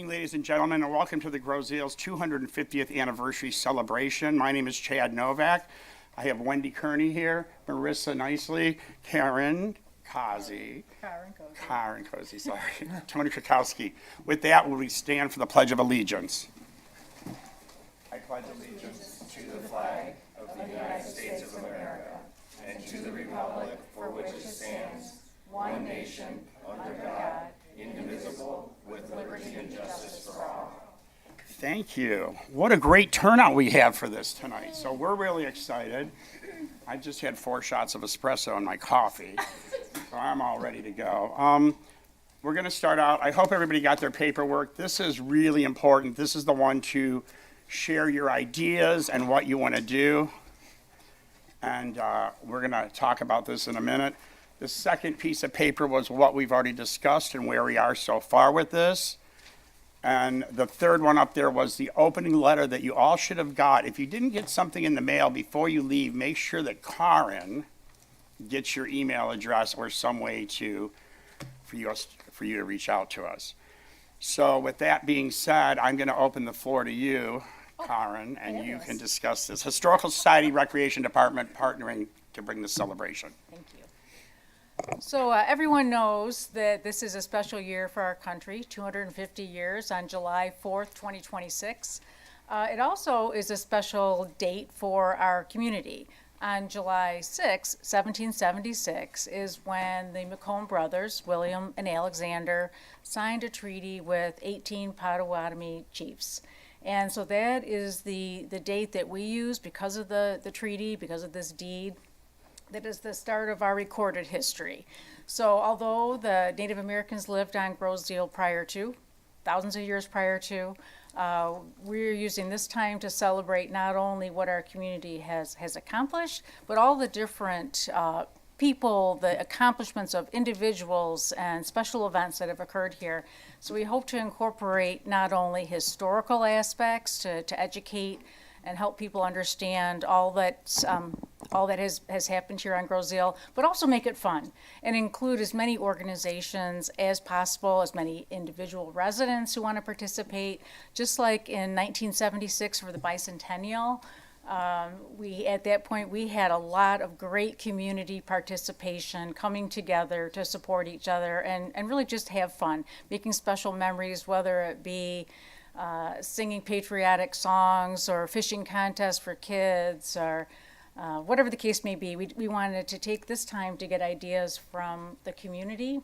evening, ladies and gentlemen, and welcome to the Grosse Ile's 250th anniversary celebration. My name is Chad Novak. I have Wendy Kearney here, Marissa Nicely, Karen Cozy, sorry, Tony Krakowski. With that, will we stand for the Pledge of Allegiance? I pledge allegiance to the flag of the United States of America and to the republic for which it stands, one nation, under God, indivisible, with liberty and justice for all. Thank you. What a great turnout we have for this tonight. So we're really excited. I just had 4 shots of espresso in my coffee, so I'm all ready to go. We're going to start out. I hope everybody got their paperwork. This is really important. This is the one to share your ideas and what you want to do. And we're going to talk about this in a minute. The second piece of paper was what we've already discussed and where we are so far with this. And the third one up there was the opening letter that you all should have got. If you didn't get something in the mail before you leave, make sure that Karen gets your email address or some way for you to reach out to us. So with that being said, I'm going to open the floor to you, Karen, and you can discuss this. Historical Society Recreation Department partnering to bring this celebration. Thank you. So everyone knows that this is a special year for our country, 250 years on July 4th, 2026. It also is a special date for our community. On July 6, 1776, is when the Macomb brothers, William and Alexander, signed a treaty with 18 Potawatomi chiefs. And so that is the date that we use because of the treaty, because of this deed. That is the start of our recorded history. So although the Native Americans lived on Grosse Ile prior to, thousands of years prior to, we're using this time to celebrate not only what our community has accomplished, but all the different people, the accomplishments of individuals and special events that have occurred here. So we hope to incorporate not only historical aspects to educate and help people understand all that has happened here on Grosse Ile, but also make it fun and include as many organizations as possible, as many individual residents who want to participate. Just like in 1976 for the bicentennial, at that point we had a lot of great community participation coming together to support each other and really just have fun, making special memories, whether it be singing patriotic songs or fishing contests for kids or whatever the case may be. We wanted to take this time to get ideas from the community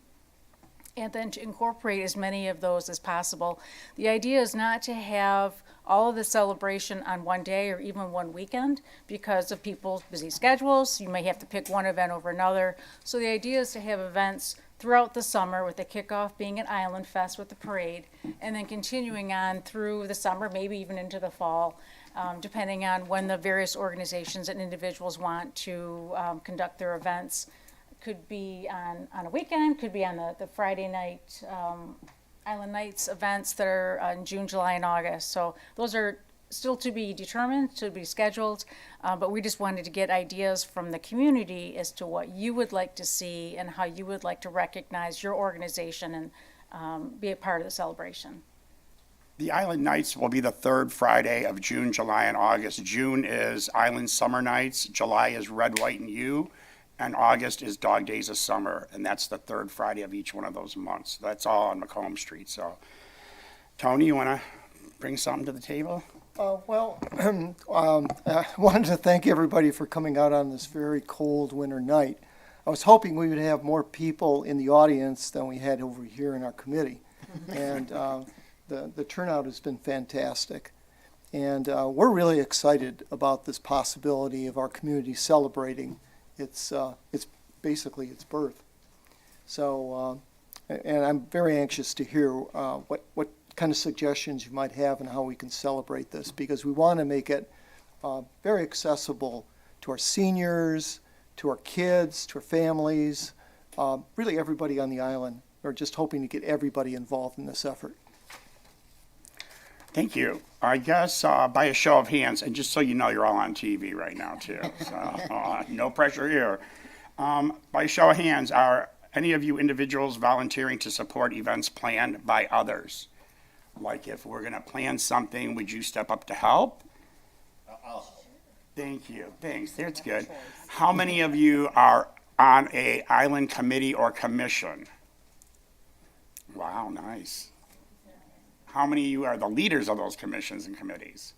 and then to incorporate as many of those as possible. The idea is not to have all of the celebration on one day or even one weekend because of people's busy schedules. You may have to pick one event over another. So the idea is to have events throughout the summer, with the kickoff being at Island Fest with the parade, and then continuing on through the summer, maybe even into the fall, depending on when the various organizations and individuals want to conduct their events. Could be on a weekend, could be on the Friday night Island Nights events that are in June, July, and August. So those are still to be determined, to be scheduled, but we just wanted to get ideas from the community as to what you would like to see and how you would like to recognize your organization and be a part of the celebration. The Island Nights will be the third Friday of June, July, and August. June is Island Summer Nights, July is Red, White, and You, and August is Dog Days of Summer, and that's the third Friday of each one of those months. That's all on Macomb Street. So, Tony, you want to bring something to the table? I wanted to thank everybody for coming out on this very cold winter night. I was hoping we would have more people in the audience than we had over here in our committee. And the turnout has been fantastic. And we're really excited about this possibility of our community celebrating its basically its birth. So, and I'm very anxious to hear what kind of suggestions you might have on how we can celebrate this, because we want to make it very accessible to our seniors, to our kids, to our families, really everybody on the island. We're just hoping to get everybody involved in this effort. Thank you. I guess by a show of hands, and just so you know, you're all on TV right now too, so no pressure here. By a show of hands, are any of you individuals volunteering to support events planned by others? Like if we're gonna plan something, would you step up to help? I'll help. Thank you, thanks, that's good. How many of you are on a island committee or commission? Wow, nice. How many of you are the leaders of those commissions and committees?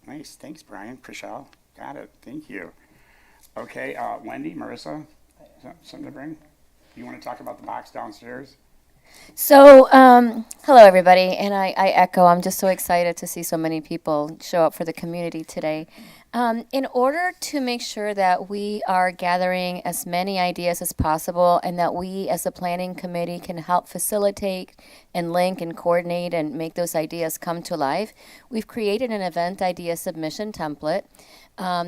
Nice, thanks, Brian, Chriselle, got it, thank you. Okay, Wendy, Marissa, something to bring? You wanna talk about the box downstairs? So, hello everybody, and I echo, I'm just so excited to see so many people show up for the community today. In order to make sure that we are gathering as many ideas as possible and that we as a planning committee can help facilitate and link and coordinate and make those ideas come to life, we've created an event idea submission template.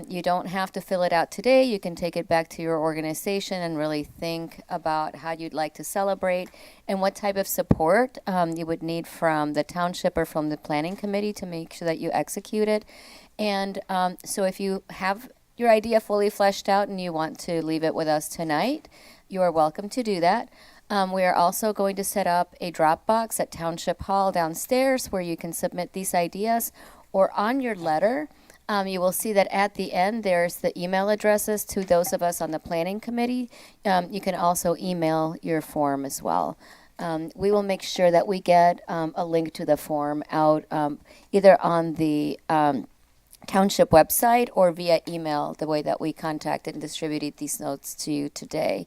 You don't have to fill it out today. You can take it back to your organization and really think about how you'd like to celebrate and what type of support you would need from the township or from the planning committee to make sure that you execute it. And so if you have your idea fully fleshed out and you want to leave it with us tonight, you are welcome to do that. We are also going to set up a Dropbox at Township Hall downstairs where you can submit these ideas, or on your letter. You will see that at the end there's the email addresses to those of us on the planning committee. You can also email your form as well. We will make sure that we get a link to the form out either on the township website or via email, the way that we contacted and distributed these notes to you today.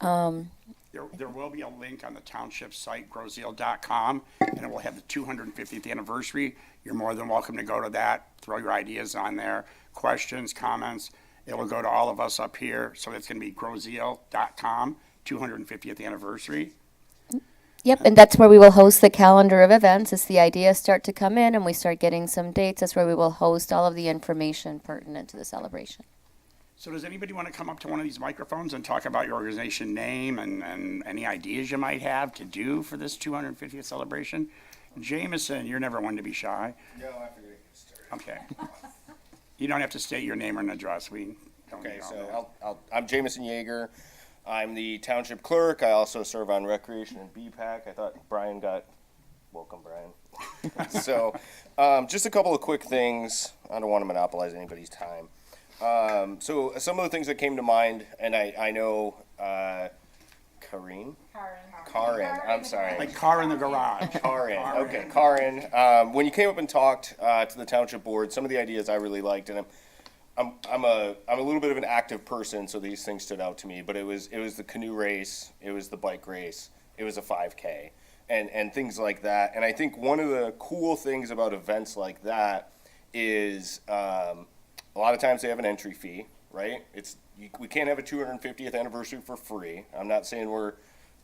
There will be a link on the township site, grosseile.com, and it will have the 250th anniversary. You're more than welcome to go to that, throw your ideas on there, questions, comments. It will go to all of us up here, so it's going to be grosseile.com, 250th anniversary. Yep, and that's where we will host the calendar of events. As the ideas start to come in and we start getting some dates, that's where we will host all of the information pertinent to the celebration. So does anybody want to come up to one of these microphones and talk about your organization name and any ideas you might have to do for this 250th celebration? Jameson, you're never one to be shy. No, I figured I could start. Okay. You don't have to state your name or an address. We don't Okay, need all that. so I'm Jameson Yeager. I'm the township clerk. I also serve on recreation and BPAC. I thought Brian got, welcome Brian. So, just a couple of quick things. I don't want to monopolize anybody's time. So some of the things that came to mind, and I know, Karin, I'm sorry. Like car in the garage. Karin, okay, Karin. When you came up and talked to the township board, some of the ideas I really liked, and I'm a little bit of an active person, so these things stood out to me. But it was the canoe race, it was the bike race, it was a 5K, and things like that. And I think one of the cool things about events like that is a lot of times they have an entry fee, right? We can't have a 250th anniversary for free. I'm not saying we're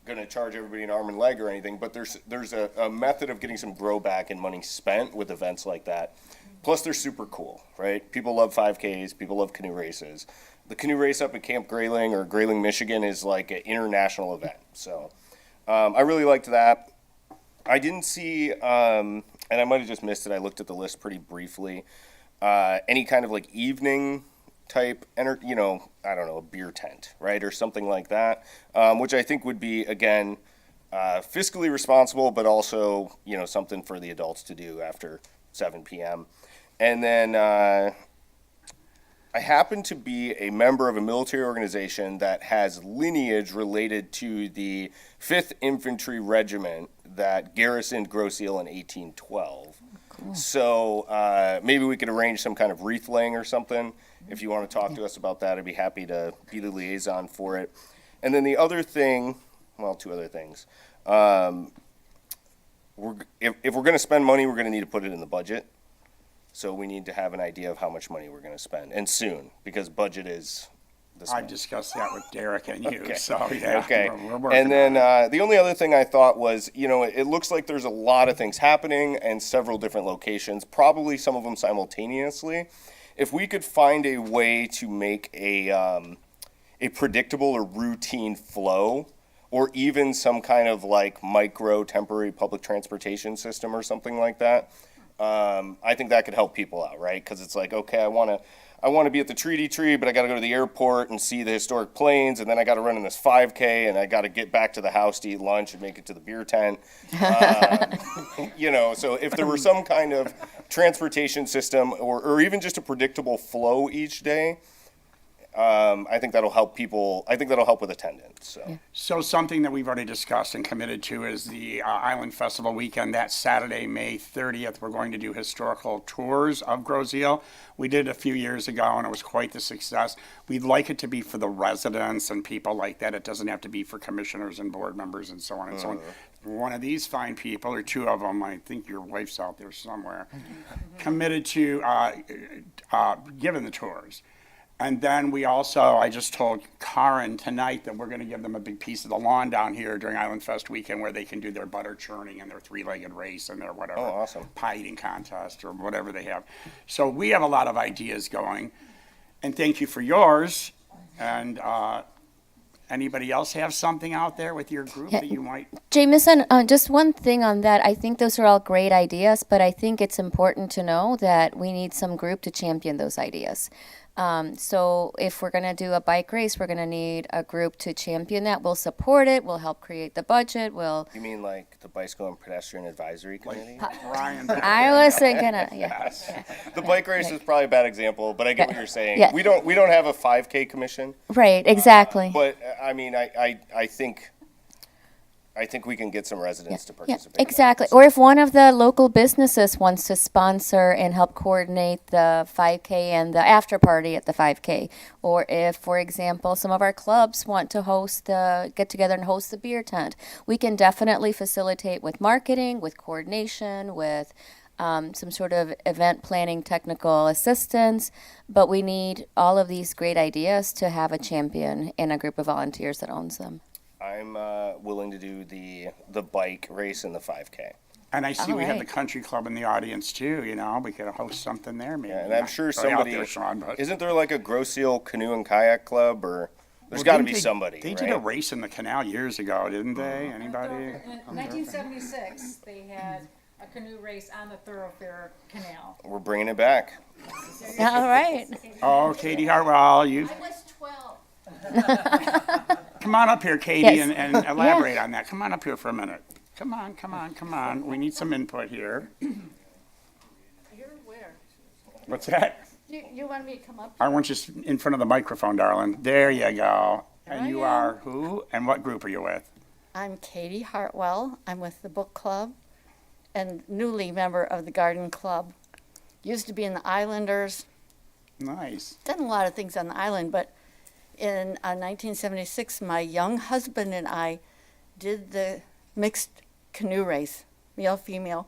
going to charge everybody an arm and leg or anything, but there's a method of getting some grow back and money spent with events like that. Plus, they're super cool, right? People love 5Ks. People love canoe races. The canoe race up at Camp Grayling or Grayling, Michigan is like an international event. So I really liked that. I didn't see, and I might have just missed it. I looked at the list pretty briefly. Any kind of like evening type, I don't know, a beer tent, right? Or something like that, which I think would be, again, fiscally responsible, but also, something for the adults to do after 7 p.m. And then I happen to be a member of a military organization that has lineage related to the 5th Infantry Regiment that garrisoned Grosse Ile in 1812. Cool. So maybe we could arrange some kind of wreath laying or something. If you want to talk to us about that, I'd be happy to be the liaison for it. And then the other thing, well, two other things. If we're going to spend money, we're going to need to put it in the budget. So we need to have an idea of how much money we're going to spend, and soon, because budget is this I've month. discussed that with Derek and you, Okay. so yeah. Okay. We're working And then on it. the only other thing I thought was, it looks like there's a lot of things happening in several different locations, probably some of them simultaneously. If we could find a way to make a predictable or routine flow, or even some kind of like micro temporary public transportation system or something like that, I think that could help people out, right? Because it's like, okay, I want I want to be at the Treaty Tree, but I got to go to the airport and see the historic plains, and then I got to run in this 5K, and I got to get back to the house to eat lunch and make it to the beer tent. So if there were some kind of transportation system or even just a predictable flow each day, I think that'll help people. I think that'll help with attendance. So something that we've already discussed and committed to is the Island Festival weekend. That Saturday, May 30th, we're going to do historical tours of Grosse Ile. We did it a few years ago, and it was quite the success. We'd like it to be for the residents and people like that. It doesn't have to be for commissioners and board members and so on and so on. One of these fine people, or two of them, I think your wife's out there somewhere, committed to giving the tours. And then we also, I just told Karen tonight that we're going to give them a big piece of the lawn down here during Island Fest weekend where they can do their butter churning and their three-legged race and their whatever. Oh, awesome. Pie eating contest or whatever they have. So we have a lot of ideas going. And thank you for yours. And anybody else have something out there with your group that you might? Jameson, just one thing on that. I think those are all great ideas, but I think it's important to know that we need some group to champion those ideas. So if we're going to do a bike race, we're going to need a group to champion that. We'll support it. We'll help create the budget. You mean like the Bicycle and Pedestrian Advisory Committee? Brian. I was thinking, yeah. The bike race is probably a bad example, but I get what you're saying. Yeah. We don't have a 5K commission, Right, exactly. but I mean, I think we can get some residents to Yeah, participate. exactly. Or if one of the local businesses wants to sponsor and help coordinate the 5K and the after party at the 5K. Or if, for example, some of our clubs want to get together and host the beer tent. We can definitely facilitate with marketing, with coordination, with some sort of event planning technical assistance. But we need all of these great ideas to have a champion and a group of volunteers that owns them. I'm willing to do the bike race and the 5K. And I see we have the Alright. country club in the audience too, we could host something there maybe. Yeah, and I'm sure Throw it out somebody there, Sean, but- isn't there like a Grosse Ile canoe and kayak club, or there's Well, got to didn't be they- somebody. They right? did a race in the canal years ago, didn't they? Anybody? In 1976, they had a canoe race on the Thoroughfare Canal. We're bringing it back. All right. Oh, Katie Hartwell, you, I was 12. come on up here, Katie, Yes. and elaborate on that. Come on up here for a minute. Come on. We need some input here. Here, where? What's that? You want me to come up? I want you in front of the microphone, darling. There you go. And I you am. are who? And what group are you with? I'm Katie Hartwell. I'm with the book club and newly member of the garden club. Used to be in the Islanders. Nice. Done a lot of things on the island, but in 1976, my young husband and I did the mixed canoe race, male, female.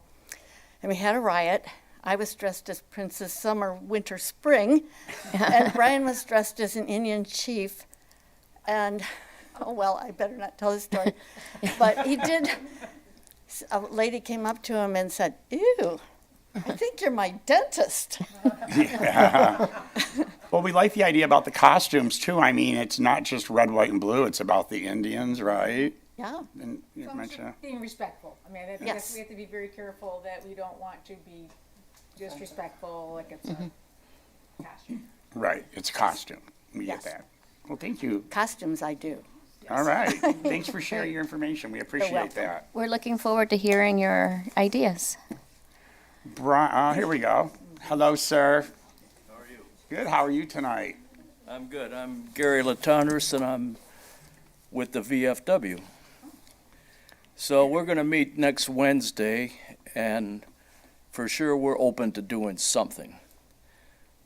And we had a riot. I was dressed as Princess Summer, Winter, Spring. And Brian was dressed as an Indian chief. And, oh, well, I better not tell his story. But he did. A lady came up to him and said, "Ew, I think you're my dentist." Well, we like the idea about the costumes too. I mean, it's not just red, white, and blue. It's about the Indians, right? Yeah. And you mentioned that. Being respectful. I mean, I think Yes. we have to be very careful that we don't want to be disrespectful, like it's a costume. Right, it's a costume. We Yes. get that. Well, thank you. Costumes I do. All right. Thanks for sharing your information. We appreciate welcome. that. We're looking forward to hearing your ideas. Here we go. Hello, sir. How are you? Good. How are you tonight? I'm good. I'm Gary Latondras, and I'm with the VFW. So we're going to meet next Wednesday, and for sure we're open to doing something.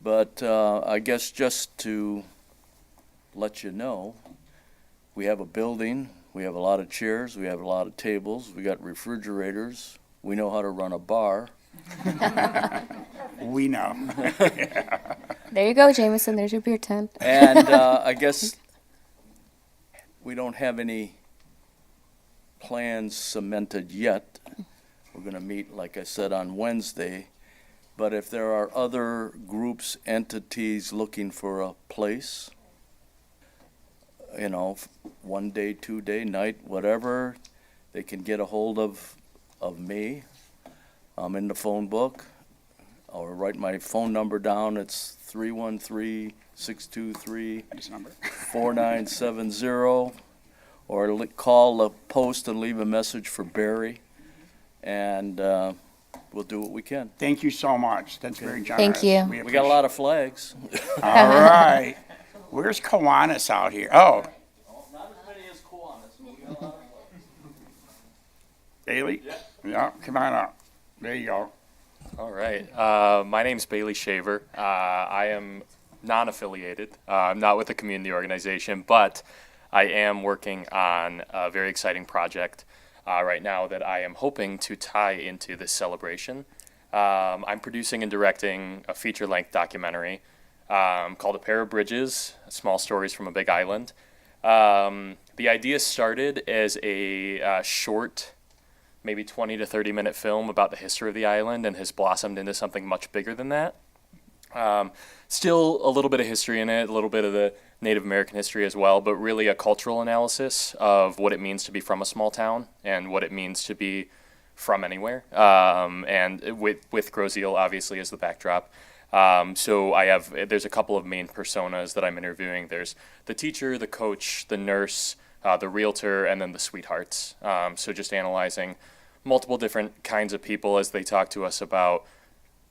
But I guess just to let you know, we have a building, we have a lot of chairs, we have a lot of tables, we got refrigerators, we know how to run a bar. We know. There you go, Jameson. There's your beer tent. And I guess we don't have any plans cemented yet. We're going to meet, like I said, on Wednesday. But if there are other groups, entities looking for a place, 1 day, 2 day, night, whatever, they can get a hold of me. I'm in the phone book. I'll write my phone number down. It's 313-623 This number. 4970, or call the post and leave a message for Barry, and we'll do what we can. Thank you so much. That's very generous. Thank you. We got a lot of flags. All right. Where's Kiwanis out here? Oh, Not as many as Kiwanis, but we got a lot of Bailey? Yeah, come on up. There you go. All right. My name's Bailey Shaver. I am non-affiliated. I'm not with a community organization, but I am working on a very exciting project right now that I am hoping to tie into this celebration. I'm producing and directing a feature-length documentary called A Pair of Bridges, Small Stories from a Big Island. The idea started as a short, maybe 20 to 30 minute film about the history of the island and has blossomed into something much bigger than that. Still a little bit of history in it, a little bit of the Native American history as well, but really a cultural analysis of what it means to be from a small town and what it means to be from anywhere. And with Grosse Ile obviously as the backdrop. So there's a couple of main personas that I'm interviewing. There's the teacher, the coach, the nurse, the realtor, and then the sweethearts. So just analyzing multiple different kinds of people as they talk to us about,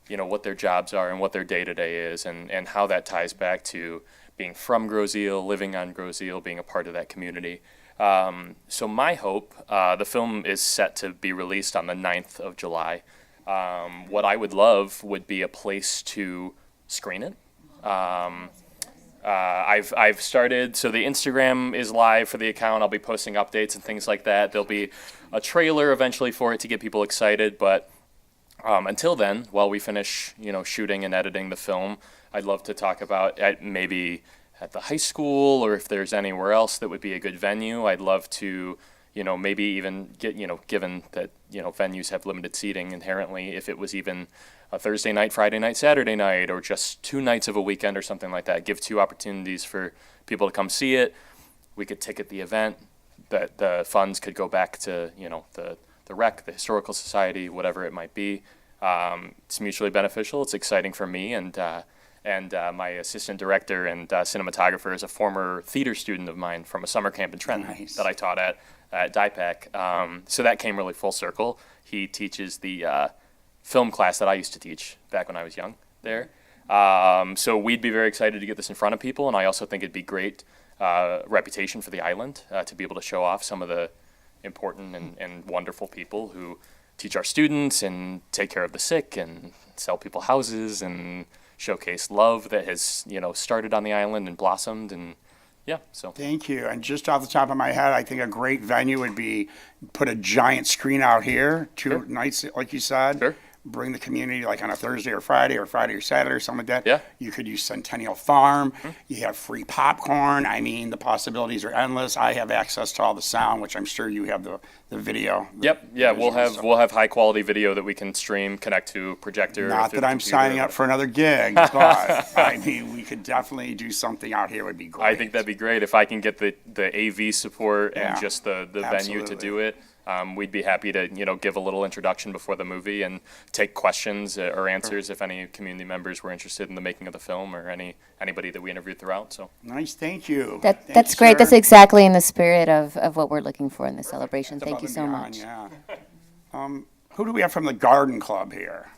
what their jobs are and what their day-to-day is, and how that ties back to being from Grosse Ile, living on Grosse Ile, being a part of that community. So my hope, the film is set to be released on the 9th of July. What I would love would be a place to screen it. I've started, so the Instagram is live for the account. I'll be posting updates and things like that. There'll be a trailer eventually for it to get people excited, but until then, while we finish, shooting and editing the film, I'd love to talk about maybe at the high school, or if there's anywhere else that would be a good venue. I'd love to, maybe even get, given that, venues have limited seating inherently, if it was even a Thursday night, Friday night, Saturday night, or just 2 nights of a weekend or something like that. Give 2 opportunities for people to come see it. We could ticket the event. That the funds could go back to, the rec, the historical society, whatever it might be. It's mutually beneficial. It's exciting for me, and my assistant director and cinematographer is a former theater student of mine from a summer camp in Trenton Nice. that I taught at DIPAC. So that came really full circle. He teaches the film class that I used to teach back when I was young there. So we'd be very excited to get this in front of people, and I also think it'd be great reputation for the island to be able to show off some of the important and wonderful people who teach our students and take care of the sick and sell people houses and showcase love that has, started on the island and blossomed, and yeah, so. Thank you. And just off the top of my head, I think a great venue would be put a giant screen out here, 2 nights, like you said. Sure. Bring the community like on a Thursday or Friday or Saturday or something like that. Yeah. You could use Centennial Farm. You have free popcorn. I mean, the possibilities are endless. I have access to all the sound, which I'm sure you have the video. Yep. Yeah, visual stuff. we'll have high quality video that we can stream, connect to projector. Not that I'm signing up for another gig, but I mean, we could definitely do something out here. Would be great. I think that'd be great if I can get the AV support Yeah, and just the venue to absolutely. do it. We'd be happy to give a little introduction before the movie and take questions or answers if any community members were interested in the making of the film, or anybody that we interviewed throughout. So Nice. Thank you. That's Thank great. you, That's sir. exactly in the spirit of what we're looking for in the celebration. Thank Above you and so beyond, much. Yeah. Who do we have from the Garden Club here?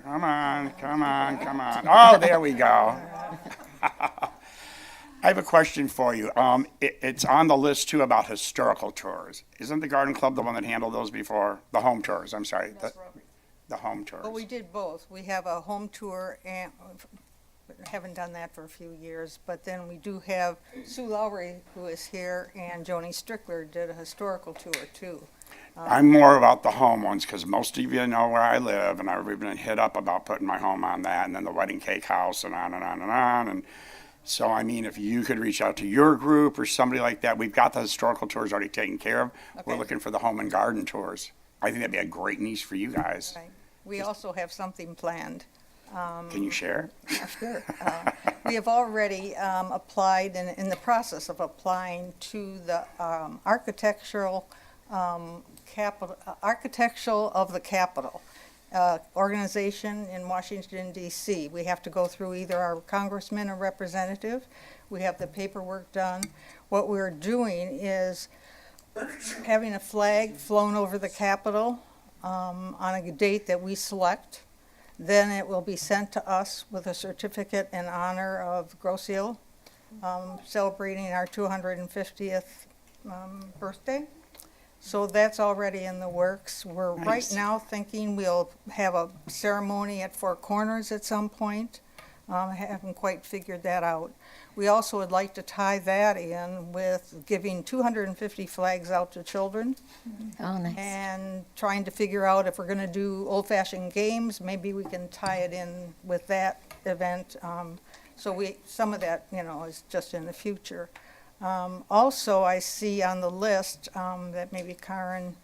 Come on, come on, come on. Oh, there we go. I have a question for you. It's on the list too about historical tours. Isn't the Garden Club the one that handled those before? The home tours, I'm sorry. The home tours. Well, we did both. We have a home tour and haven't done that for a few years, but then we do have Sue Lowry, who is here, and Joni Strickler did a historical tour too. I'm more about the home ones because most of you know where I live, and I've been hit up about putting my home on that, and then the wedding cake house, and on and on and on. And so, I mean, if you could reach out to your group or somebody like that, we've got the historical tours already taken care of. We're Okay. looking for the home and garden tours. I think that'd be a great niche for you guys. Right. We also have something planned. Can you share? Sure. We have already applied and in the process of applying to the architectural of the Capitol. organization in Washington DC. We have to go through either our congressman or representative. We have the paperwork done. What we're doing is having a flag flown over the Capitol on a date that we select. Then it will be sent to us with a certificate in honor of Grosse Ile, celebrating our 250th birthday. So that's already in the works. We're right Nice. now thinking we'll have a ceremony at Four Corners at some point. I haven't quite figured that out. We also would like to tie that in with giving 250 flags out to children Oh, nice. and trying to figure out if we're going to do old-fashioned games, maybe we can tie it in with that event. Some of that, is just in the future. Also, I see on the list that maybe Karen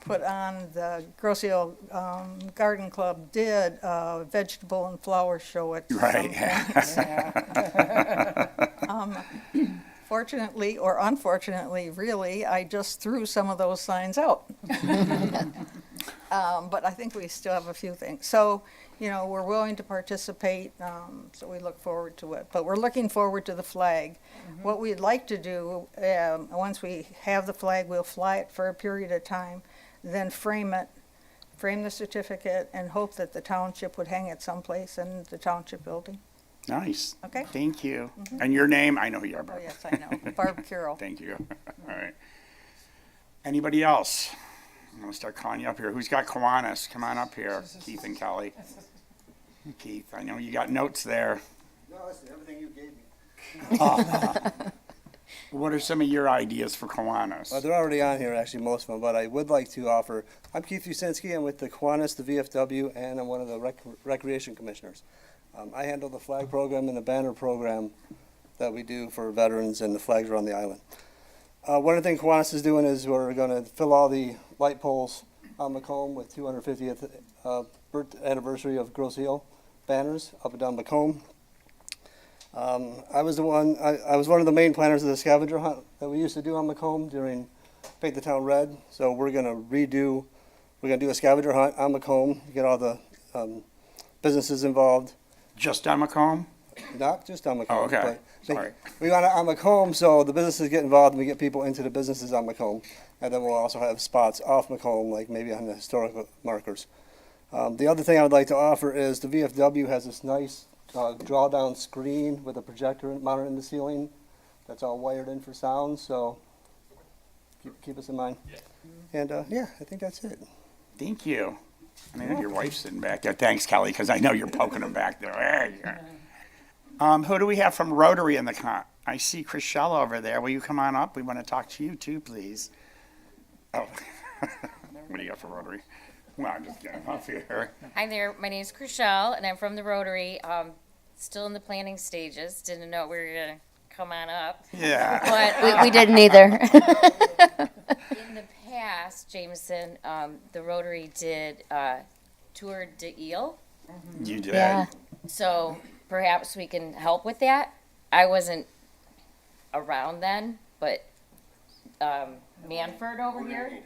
put on, the Grosse Ile Garden Club did a vegetable and flower show at some Right. point. Fortunately or unfortunately, really, I just threw some of those signs out. But I think we still have a few things. So, we're willing to participate, so we look forward to it. But we're looking forward to the flag. What we'd like to do, once we have the flag, we'll fly it for a period of time, then frame the certificate, and hope that the township would hang it someplace in the township building. Nice. Okay. Thank you. And your name? I know who you are, Oh, Barb. yes, I know. Barb Carroll. Thank you. All right. Anybody else? I'm going to start calling you up here. Who's got Kiwanis? Come on up here, Keith and Kelly. Keith, I know you got notes there. No, that's everything you gave me. What are some of your ideas for Kiwanis? They're already on here, actually, most of them, but I would like to offer, I'm Keith Usinski, I'm with the Kiwanis, the VFW, and I'm one of the Recreation Commissioners. I handle the flag program and the banner program that we do for veterans and the flags around the island. One of the things Kiwanis is doing is we're going to fill all the light poles on Macomb with 250th birth anniversary of Grosse Ile banners up and down Macomb. I was one of the main planners of the scavenger hunt that we used to do on Macomb during Paint the Town Red. So we're going to do a scavenger hunt on Macomb, get all the businesses involved. Just on Macomb? Not just on Macomb. Oh, okay. But Sorry. we want it on Macomb so the businesses get involved and we get people into the businesses on Macomb. And then we'll also have spots off Macomb, like maybe on the historical markers. The other thing I would like to offer is the VFW has this nice draw-down screen with a projector mounted in the ceiling that's all wired in for sound, so keep us in mind. And I think that's it. Thank you. I know your wife's sitting back there. Thanks, Kelly, because I know you're poking them back there. There you go. Who do we have from Rotary in the I see Chriselle over there. Will you come on up? We want to talk to you too, please. Oh, what do you got for Rotary? Well, I'm just getting off here. Hi there, my name is Chriselle, and I'm from the Rotary. Still in the planning stages. Didn't know we were gonna come on up. Yeah. But We didn't either. in the past, Jameson, the Rotary did Tour de Ile. You did. Yeah. So perhaps we can help with that. I wasn't around then, but Manford over here.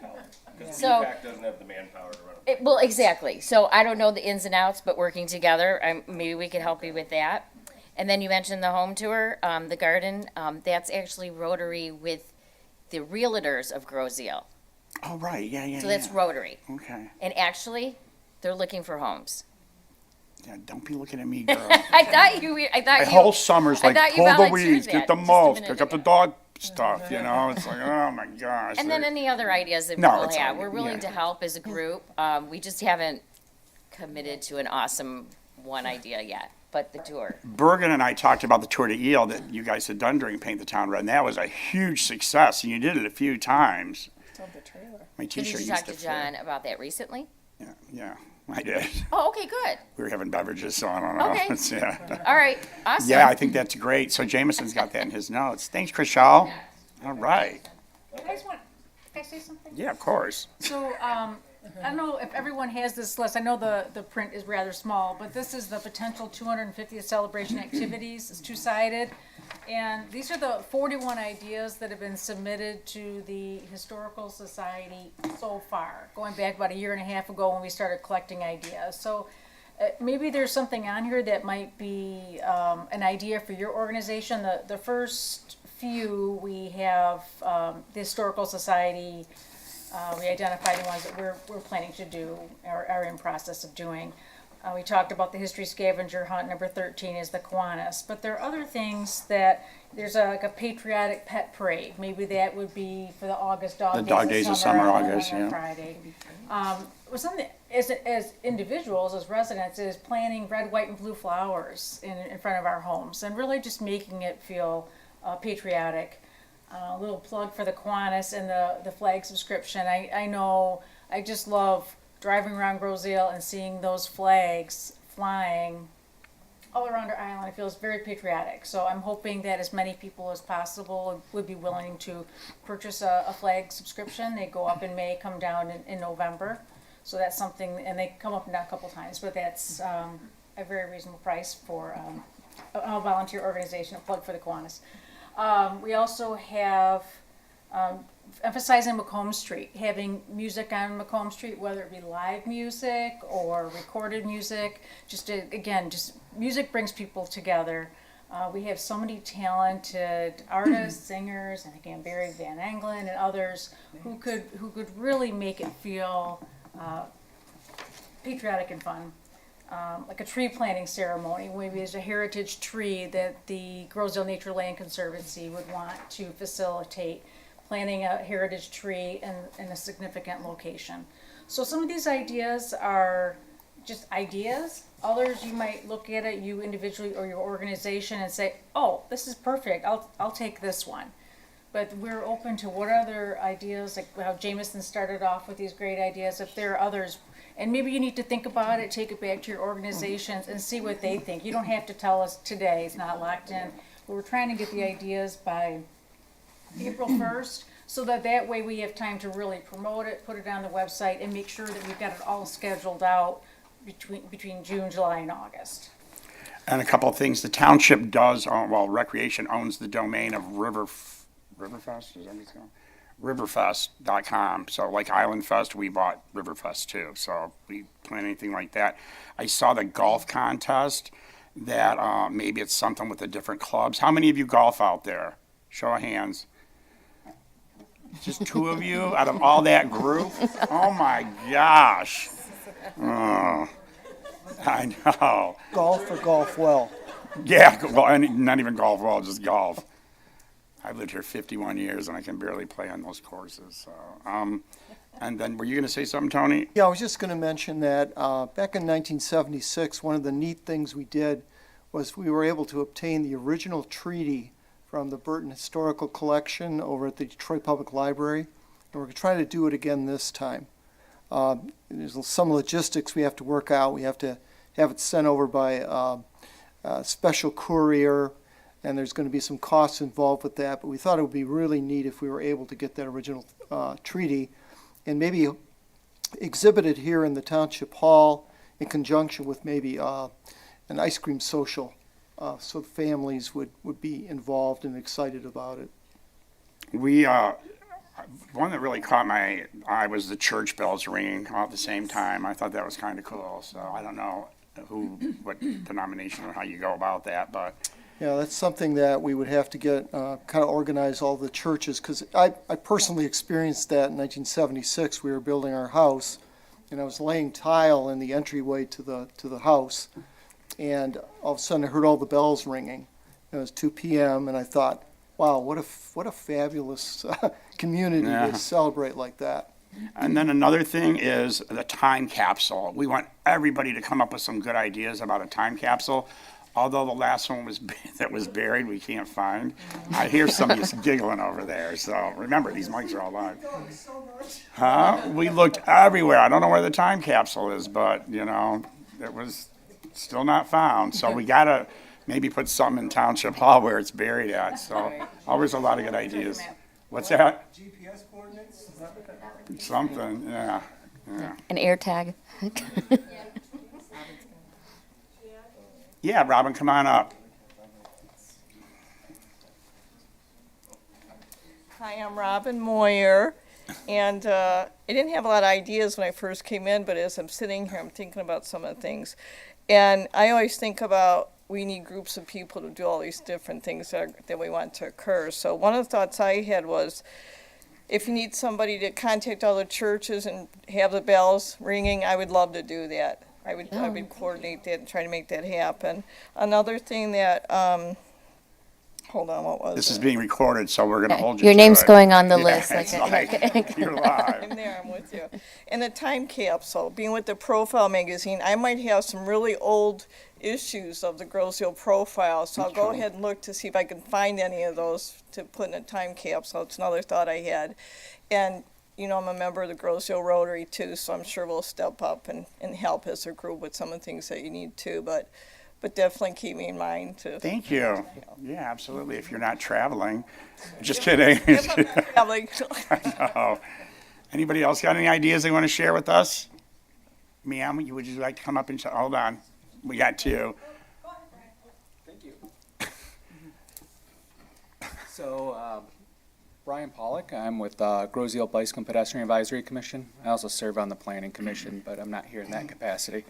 Because So- PPAC doesn't have the manpower to run it. Well, exactly. So I don't know the ins and outs, but working together, maybe we could help you with that. And then you mentioned the home tour, the garden. That's actually Rotary with the realtors of Grosse Ile. Oh, right. Yeah. So that's yeah. Rotary. Okay. And actually, they're looking for homes. Yeah, don't be looking at me, girl. I thought you. My whole summer's I like, thought you pull the volunteered weeds, get that the just a mulch, minute pick up the ago. dog stuff, It's like, oh my gosh. And then any other ideas that No, people it's all have, right, we're willing yeah. to help as a group. We just haven't committed to an awesome one idea yet, but the tour. Bergen and I talked about the Tour de Ile that you guys had done during Paint the Town Red, and that was a huge success, and you did it a few times. My So T-shirt did you used talk to to fit. John about that recently? Yeah, I did. Oh, okay, good. We were having beverages, so I don't know. Okay. Yeah. All right, awesome. Yeah, I think that's great. So Jameson's got that in his notes. Thanks, Chriselle. All right. Can I say something? Yeah, of course. So, I don't know if everyone has this list. I know the print is rather small, but this is the potential 250th celebration activities. It's two-sided. And these are the 41 ideas that have been submitted to the Historical Society so far, going back about a year and a half ago when we started collecting ideas. So maybe there's something on here that might be an idea for your organization. The first few we have the Historical Society. We identified the ones that we're planning to do or are in process of doing. We talked about the history scavenger hunt. Number 13 is the Kiwanis. But there are other things that there's like a patriotic pet parade. Maybe that would be for the August dog days of summer, August, on yeah. Friday. Something as individuals, as residents, is planting red, white, and blue flowers in front of our homes and really just making it feel patriotic. A little plug for the Kiwanis and the flag subscription. I know I just love driving around Grosse Ile and seeing those flags flying all around our island. It feels very patriotic. So I'm hoping that as many people as possible would be willing to purchase a flag subscription. They go up in May, come down in November. So that's something, and they come up and down a couple times, but that's a very reasonable price for a volunteer organization, a plug for the Kiwanis. We also have emphasizing Macomb Street, having music on Macomb Street, whether it be live music or recorded music. Just music brings people together. We have so many talented artists, singers, and again Barry Van Engelen and others who could really make it feel patriotic and fun. Like a tree planting ceremony, maybe there's a heritage tree that the Grosse Ile Nature Land Conservancy would want to facilitate, planting a heritage tree in a significant location. So some of these ideas are just ideas. Others you might look at it, you individually or your organization, and say, oh, this is perfect, I'll take this one. But we're open to what other ideas, like how Jameson started off with these great ideas, if there are others. And maybe you need to think about it, take it back to your organizations and see what they think. You don't have to tell us today, it's not locked in. But we're trying to get the ideas by April 1st, so that way we have time to really promote it, put it on the website, and make sure that we've got it all scheduled out between June, July, and August. And a couple of things, the township does, Recreation owns the domain of Riverfest, is that what it's called? Riverfest.com. So like Island Fest, we bought Riverfest too. So we plan anything like that. I saw the golf contest that maybe it's something with the different clubs. How many of you golf out there? Show of hands. Just 2 of you out of all that group? Oh my gosh. Oh, I know. Golf or golf well? Yeah, well, not even golf well, just golf. I've lived here 51 years and I can barely play on those courses. So, and then were you going to say something, Tony? Yeah, I was just going to mention that back in 1976, one of the neat things we did was we were able to obtain the original treaty from the Burton Historical Collection over at the Detroit Public Library, and we're trying to do it again this time. There's some logistics we have to work out. We have to have it sent over by a special courier, and there's going to be some costs involved with that, but we thought it would be really neat if we were able to get that original treaty and maybe exhibit it here in the Township Hall in conjunction with maybe an ice cream social, so the families would be involved and excited about it. We, one that really caught my eye was the church bells ringing all at the same time. I thought that was kind of cool, so I don't know what denomination or how you go about that, but Yeah, that's something that we would have to get, kind of organize all the churches, because I personally experienced that in 1976. We were building our house, and I was laying tile in the entryway to the house, and all of a sudden I heard all the bells ringing. It was 2 p.m., and I thought, wow, what a fabulous community to celebrate like that. And then another thing is the time capsule. We want everybody to come up with some good ideas about a time capsule. Although the last one that was buried, we can't find. I hear somebody giggling over there. So remember, these mics are all live. Huh? We looked everywhere. I don't know where the time capsule is, but it was still not found. So we gotta maybe put something in Township Hall where it's buried at. So always a lot of good ideas. What's that? GPS coordinates? Something, yeah. An air tag. Yeah, Robin, come on up. Hi, I'm Robin Moyer, and I didn't have a lot of ideas when I first came in, but as I'm sitting here, I'm thinking about some of the things. And I always think about we need groups of people to do all these different things that we want to occur. So one of the thoughts I had was, if you need somebody to contact all the churches and have the bells ringing, I would love to do that. I would coordinate that and try to make that happen. Another thing that, hold on, what was This is it? being recorded, so we're gonna hold you Your to name's it. going on the Yeah, list. it's Okay. like, you're live. I'm there, I'm with you. And the time capsule, being with the Profile magazine, I might have some really old issues of the Grosse Ile Profile, so I'll go ahead and look to see if I can find any of those to put in a time capsule. It's another thought I had. And, you know, I'm a member of the Grosse Ile Rotary too, so I'm sure we'll step up and help as a group with some of the things that you need too, but definitely keep me in mind to. Thank you. Yeah, absolutely, if you're not traveling. Just kidding. If I'm not traveling. No. Anybody else got any ideas they want to share with us? Ma'am, would you like to come up and, hold on, we got two. So, Brian Pollock, I'm with Grosse Ile Bicycle and Pedestrian Advisory Commission. I also serve on the Planning Commission, but I'm not here in that capacity.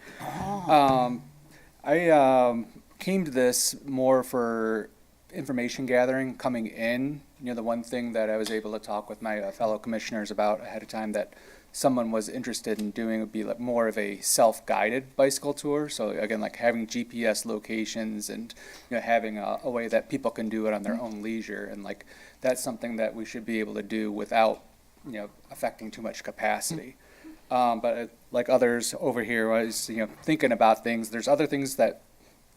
I came to this more for information gathering coming in. You know, the one thing that I was able to talk with my fellow commissioners about ahead of time that someone was interested in doing would be like more of a self-guided bicycle tour. So again, like having GPS locations and, you know, having a way that people can do it on their own leisure. And like, that's something that we should be able to do without, you know, affecting too much capacity. But like others over here, I was, you know, thinking about things. There's other things that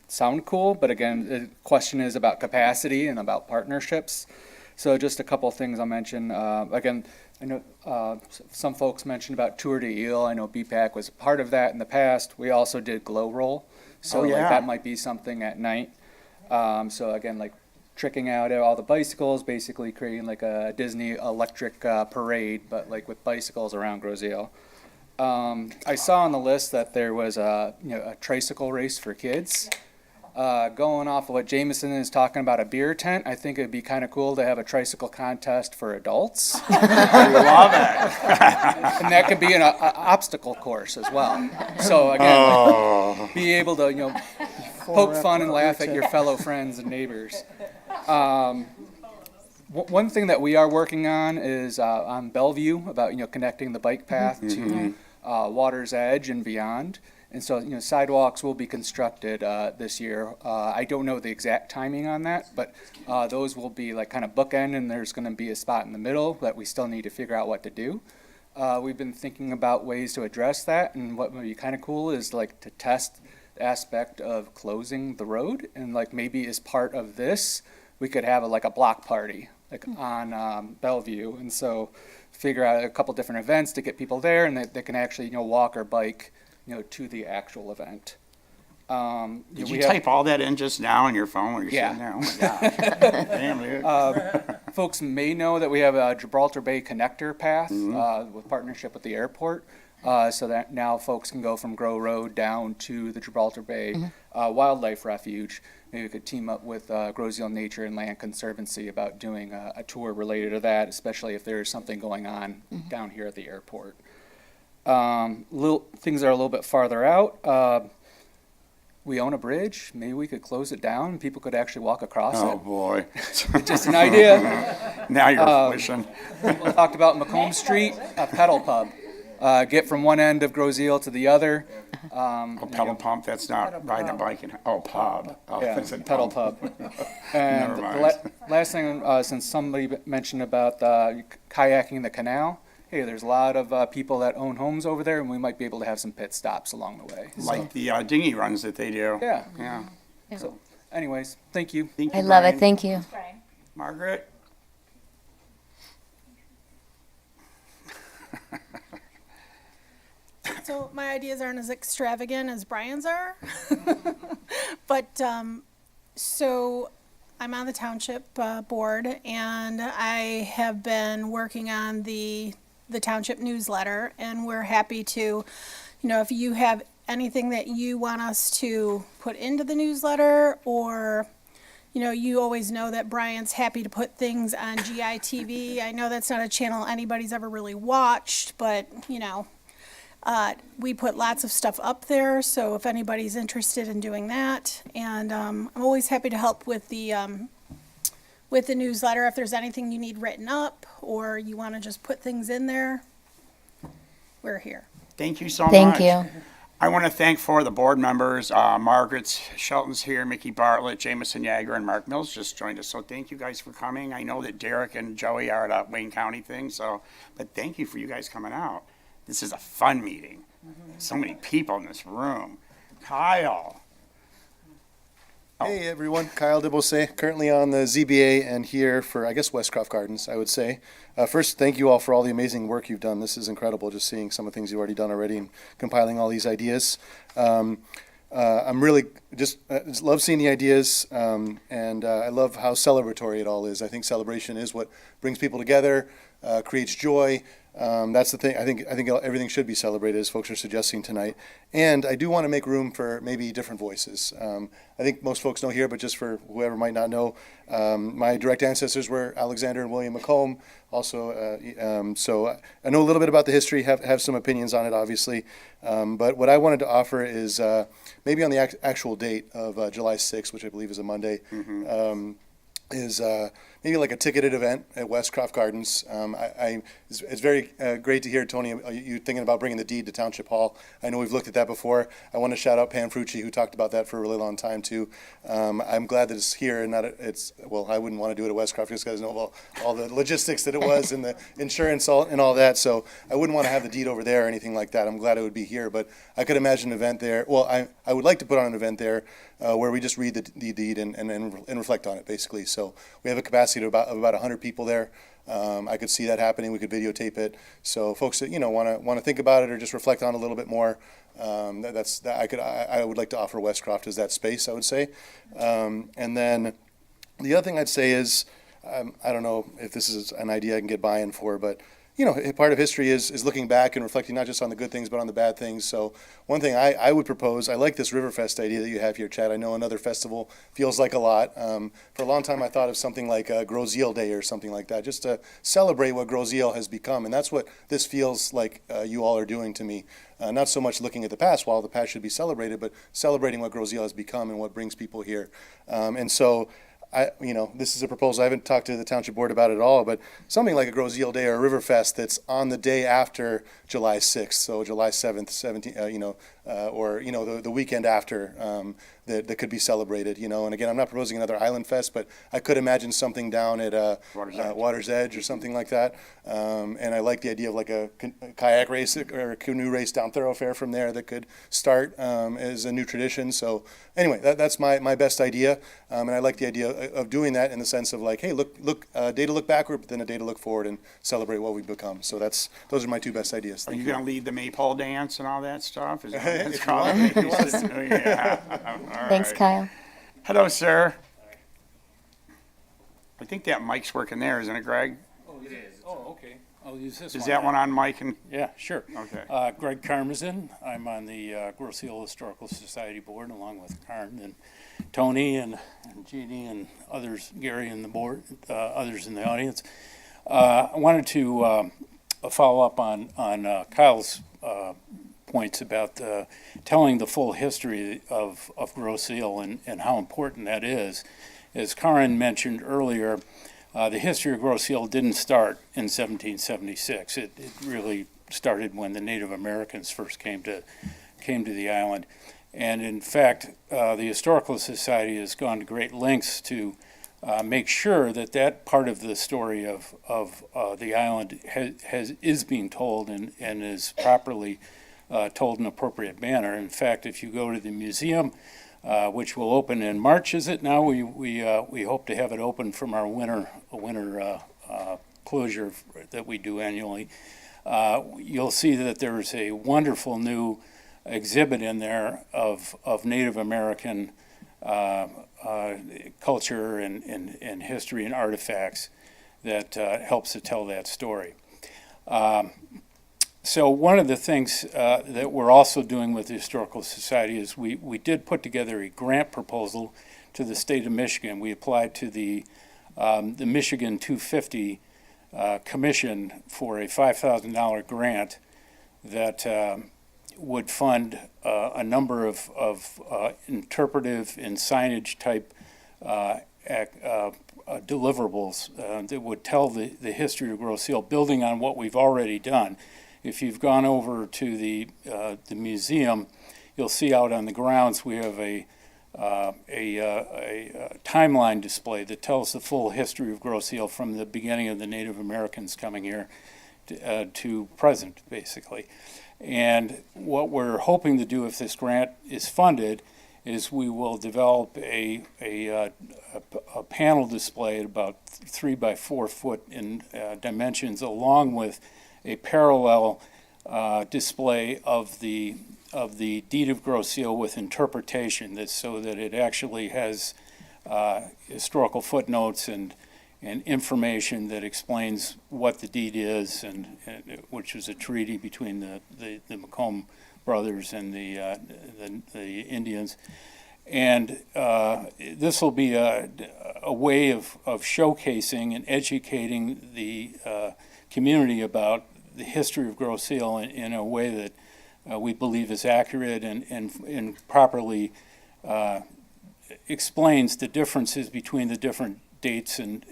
sound cool, but again, the question is about capacity and about partnerships. So just a couple of things I'll mention. Again, I know some folks mentioned about Tour de Ile. I know BPAC was part of that in the past. We also did Glow Roll. So like that might be something at night. So again, like tricking out all the bicycles, basically creating like a Disney electric parade, but like with bicycles around Grosse Ile. I saw on the list that there was a tricycle race for kids. Going off of what Jameson is talking about, a beer tent, I think it'd be kind of cool to have a tricycle contest for adults. I love it. And that could be an obstacle course as well. So again, be able to, you know, poke fun and laugh at your fellow friends and neighbors. One thing that we are working on is on Bellevue about, you know, connecting the bike path to Water's Edge and beyond. And so, you know, sidewalks will be constructed this year. I don't know the exact timing on that, but those will be like kind of bookend, and there's going to be a spot in the middle that we still need to figure out what to do. We've been thinking about ways to address that, and what would be kind of cool is like to test the aspect of closing the road, and like maybe as part of this, we could have like a block party like on Bellevue, and so figure out a couple different events to get people there, and they can actually, you know, walk or bike, you know, to the actual event. Did you type all that in just now on your phone when you're sitting there? Oh my gosh. Damn, dude. Folks may know that we have a Gibraltar Bay connector path with partnership with the airport, so that now folks can go from Grow Road down to the Gibraltar Bay Wildlife Refuge. Maybe we could team up with Grosse Ile Nature and Land Conservancy about doing a tour related to that, especially if there's something going on down here at the airport. Little things that are a little bit farther out. We own a bridge. Maybe we could close it down and people could actually walk across it. Oh, boy. Just an idea. Now you're wishing. People talked about Macomb Street, a pedal pub. Get from one end of Grosse Ile to the other. Pedal pump, that's not riding a bike. Pub. Oh, Yeah, I said pedal pump. pub. And Never the mind. last thing, since somebody mentioned about kayaking the canal, hey, there's a lot of people that own homes over there, and we might be able to have some pit stops along the way. Like the dinghy runs that they do. Yeah. Yeah. So, anyways, thank you. Thank you, I love it. Brian. Thank you. Margaret? So my ideas aren't as extravagant as Brian's are, but so I'm on the township board, and I have been working on the township newsletter, and we're happy to, you know, if you have anything that you want us to put into the newsletter, or you know, you always know that Brian's happy to put things on GITV. I know that's not a channel anybody's ever really watched, but, you know, we put lots of stuff up there, so if anybody's interested in doing that. And I'm always happy to help with the newsletter if there's anything you need written up or you want to just put things in there. We're here. Thank you so much. Thank you. I want to thank for the board members, Margaret Shelton's here, Mickey Bartlett, Jameson Yeager, and Mark Mills just joined us. So thank you guys for coming. I know that Derek and Joey are at a Wayne County thing, but thank you for you guys coming out. This is a fun meeting. So many people in this room. Kyle. Hey everyone, Kyle DeBosse, currently on the ZBA and here for, I guess, Westcroft Gardens, I would say. First, thank you all for all the amazing work you've done. This is incredible, just seeing some of the things you've already done already and compiling all these ideas. I'm really just love seeing the ideas, and I love how celebratory it all is. I think celebration is what brings people together, creates joy. That's the thing. I think everything should be celebrated, as folks are suggesting tonight. And I do want to make room for maybe different voices. I think most folks know here, but just for whoever might not know, my direct ancestors were Alexander and William McComb. Also, so I know a little bit about the history, have some opinions on it, obviously. But what I wanted to offer is maybe on the actual date of July 6th, which I believe is a Monday, is maybe like a ticketed event at Westcroft Gardens. It's very great to hear, Tony, you thinking about bringing the deed to Township Hall. I know we've looked at that before. I want to shout out Pam Frucci, who talked about that for a really long time too. I'm glad that it's here and not well, I wouldn't want to do it at Westcroft just because I know all the logistics that it was and the insurance and all that. So I wouldn't want to have the deed over there or anything like that. I'm glad it would be here, but I could imagine an event there. Well, I would like to put on an event there where we just read the deed and reflect on it, basically. So we have a capacity of about 100 people there. I could see that happening. We could videotape it. So folks that want to think about it or just reflect on it a little bit more, I would like to offer Westcroft as that space, I would say. And then the other thing I'd say is, I don't know if this is an idea I can get buy-in for, but part of history is looking back and reflecting not just on the good things, but on the bad things. So one thing I would propose, I like this Riverfest idea that you have here, Chad. I know another festival feels like a lot. For a long time, I thought of something like Grosse Ile Day or something like that, just to celebrate what Grosse Ile has become. And that's what this feels like you all are doing to me. Not so much looking at the past, while the past should be celebrated, but celebrating what Grosse Ile has become and what brings people here. And so this is a proposal. I haven't talked to the township board about it at all, but something like a Grosse Ile Day or a Riverfest that's on the day after July 6th, so July 7th, 17th, or the weekend after that could be celebrated. And again, I'm not proposing another Island Fest, but I could imagine something down at Water's Edge or something like that. And I like the idea of like a kayak race or a canoe race down Thoroughfare from there that could start as a new tradition. So anyway, that's my best idea, and I like the idea of doing that in the sense of like, hey, look, day to look backward, but then a day to look forward and celebrate what we've become. So those are my two best ideas. Are you going to lead the maypole dance and all that stuff? Is that what it's If you called? want, if you want. Oh, yeah. All Thanks, right. Kyle. Hello, sir. I think that mic's working there, isn't it, Greg? Oh, it is. Oh, okay. I'll use this Is one. that one on mic? Yeah, sure. Okay. Greg Karmazin. I'm on the Grosse Ile Historical Society board along with Karn and Tony and Jeannie and others, Gary and the board, others in the audience. I wanted to follow up on Kyle's points about telling the full history of Grosse Ile and how important that is. As Karen mentioned earlier, the history of Grosse Ile didn't start in 1776. It really started when the Native Americans first came to the island. And in fact, the Historical Society has gone to great lengths to make sure that part of the story of the island is being told and is properly told in an appropriate manner. In fact, if you go to the museum, which will open in March, is it now? We hope to have it open from our winter closure that we do annually. You'll see that there's a wonderful new exhibit in there of Native American culture and history and artifacts that helps to tell that story. So one of the things that we're also doing with the Historical Society is we did put together a grant proposal to the state of Michigan. We applied to the Michigan 250 Commission for a $5,000 grant that would fund a number of interpretive and signage type deliverables that would tell the history of Grosse Ile, building on what we've already done. If you've gone over to the museum, you'll see out on the grounds we have a timeline display that tells the full history of Grosse Ile from the beginning of the Native Americans coming here to present, basically. And what we're hoping to do if this grant is funded is we will develop a panel display at about 3 by 4 foot in dimensions, along with a parallel display of the deed of Grosse Ile with interpretation, so that it actually has historical footnotes and information that explains what the deed is, and which was a treaty between the Macomb brothers and the Indians. And this will be a way of showcasing and educating the community about the history of Grosse Ile in a way that we believe is accurate and properly explains the differences between the different dates and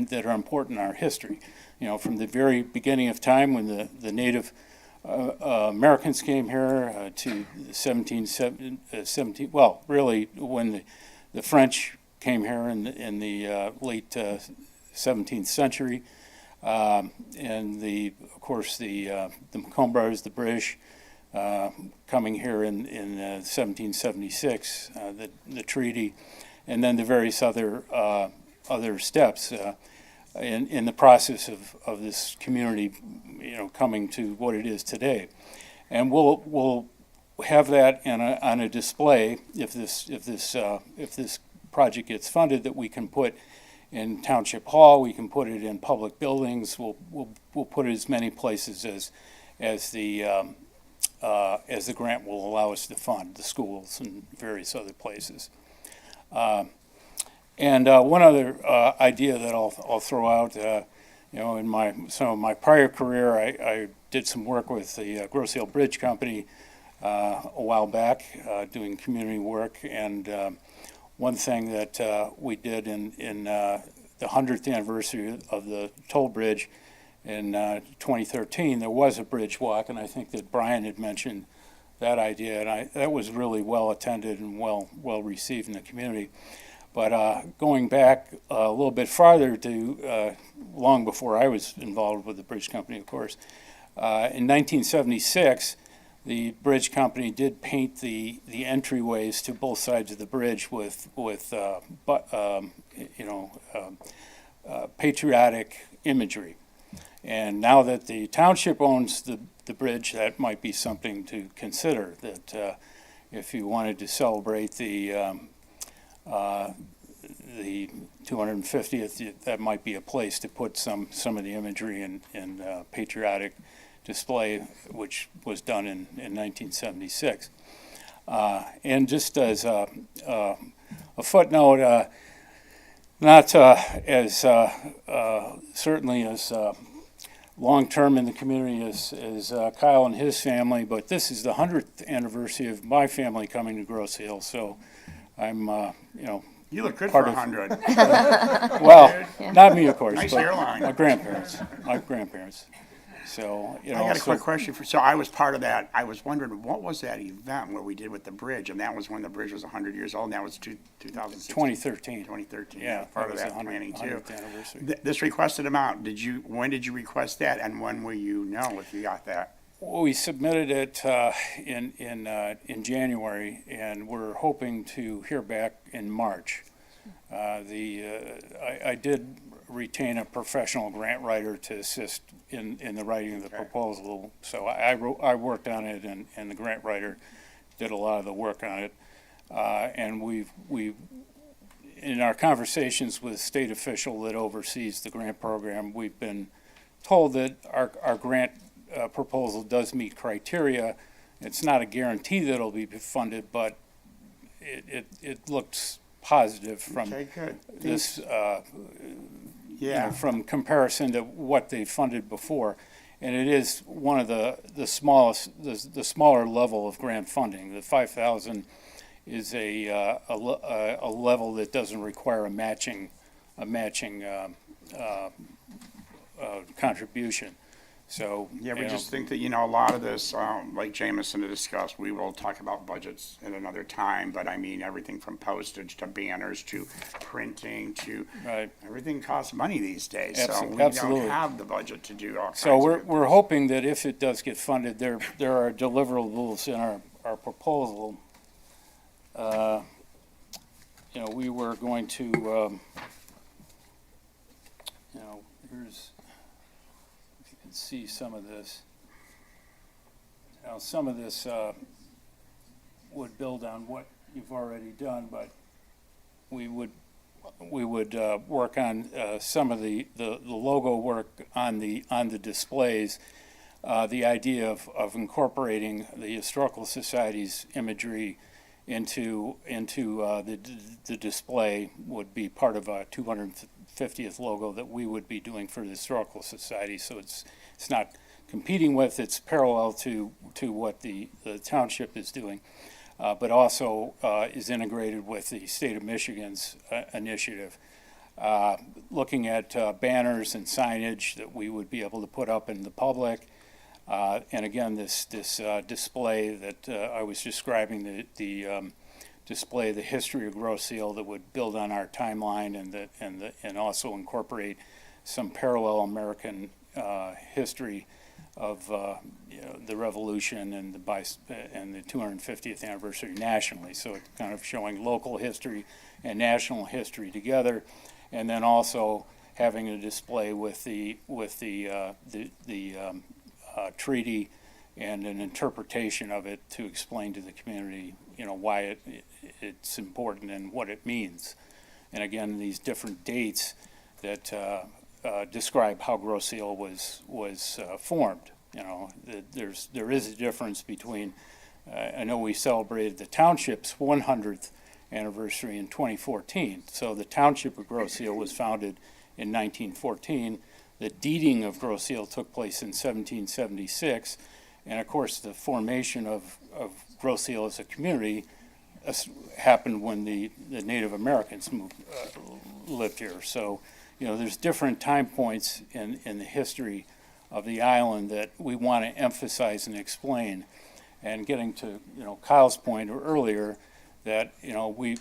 that are important in our history. You know, from the very beginning of time when the Native Americans came here to 17, well, really when the French came here in the late 17th century, and of course the Macomb brothers, the British, coming here in 1776, the treaty, and then the various other steps in the process of this community, you know, coming to what it is today. And we'll have that on a display if this project gets funded, that we can put in Township Hall. We can put it in public buildings. We'll put it as many places as the grant will allow us to fund, the schools and various other places. And one other idea that I'll throw out, you know, in my prior career, I did some work with the Grosse Ile Bridge Company a while back, doing community work. And one thing that we did in the 100th anniversary of the toll bridge in 2013, there was a bridge walk, and I think that Brian had mentioned that idea, and that was really well attended and well received in the community. But going back a little bit farther to long before I was involved with the bridge company, of course, in 1976, the bridge company did paint the entryways to both sides of the bridge with patriotic imagery. And now that the township owns the bridge, that might be something to consider, that if you wanted to celebrate the 250th, that might be a place to put some of the imagery and patriotic display, which was done in 1976. And just as a footnote, not as certainly as long-term in the community as Kyle and his family, but this is the 100th anniversary of my family coming to Grosse Ile, so I'm, you know, you look good for 100. Well, not me, of course, nice but hairline. my grandparents. So, you know. I got a quick question so I was part of that. I was wondering, what was that event where we did with the bridge? And that was when the bridge was 100 years old, and that was 2016. 2013. 2013, yeah. Part of that planning, too. 100th anniversary. This requested amount, when did you request that, and when will you know if you got that? Well, we submitted it in January, and we're hoping to hear back in March. I did retain a professional grant writer to assist in the writing of the proposal, so I worked on it, and the grant writer did a lot of the work on it. And we've in our conversations with state official that oversees the grant program, we've been told that our grant proposal does meet criteria. It's not a guarantee that it'll be funded, but it looks positive from Okay, good. this, Yeah. from comparison to what they funded before. And it is one of the smallest, the smaller level of grant funding. The 5,000 is a level that doesn't require a matching contribution. So Yeah, we you know, just think that, a lot of this, like Jameson had discussed, we will talk about budgets at another time, but I mean, everything from postage to banners to printing to, right. everything costs money these days. So we Absolutely. don't have the budget to do all kinds So of we're, good we're things. hoping that if it does get funded, there are deliverables in our proposal. We were going to, here's, if you can see some of this. Now, some of this would build on what you've already done, but we would work on some of the logo work on the displays. The idea of incorporating the Historical Society's imagery into the display would be part of a 250th logo that we would be doing for the Historical Society. So it's not competing with, it's parallel to what the township is doing. But also is integrated with the state of Michigan's initiative. Looking at banners and signage that we would be able to put up in the public. And again, this display that I was describing, the display, the history of Grosse Ile that would build on our timeline and also incorporate some parallel American history of the Revolution and the 250th anniversary nationally. So it's kind of showing local history and national history together, and then also having a display with the treaty and an interpretation of it to explain to the community, why it's important and what it means. And again, these different dates that describe how Grosse Ile was formed. There is a difference between. I know we celebrated the township's 100th anniversary in 2014. So the township of Grosse Ile was founded in 1914. The deeding of Grosse Ile took place in 1776, and of course the formation of Grosse Ile as a community happened when the Native Americans lived here. So there's different time points in the history of the island that we want to emphasize and explain. And getting to Kyle's point earlier, that we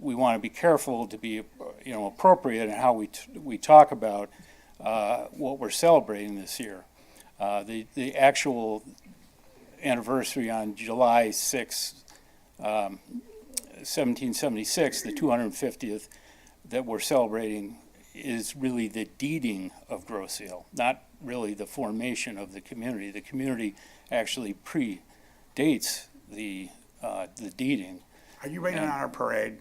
want to be careful to be appropriate in how we talk about what we're celebrating this year. The actual anniversary on July 6, 1776, the 250th that we're celebrating, is really the deeding of Grosse Ile, not really the formation of the community. The community actually predates the deeding. Are you raining on our parade?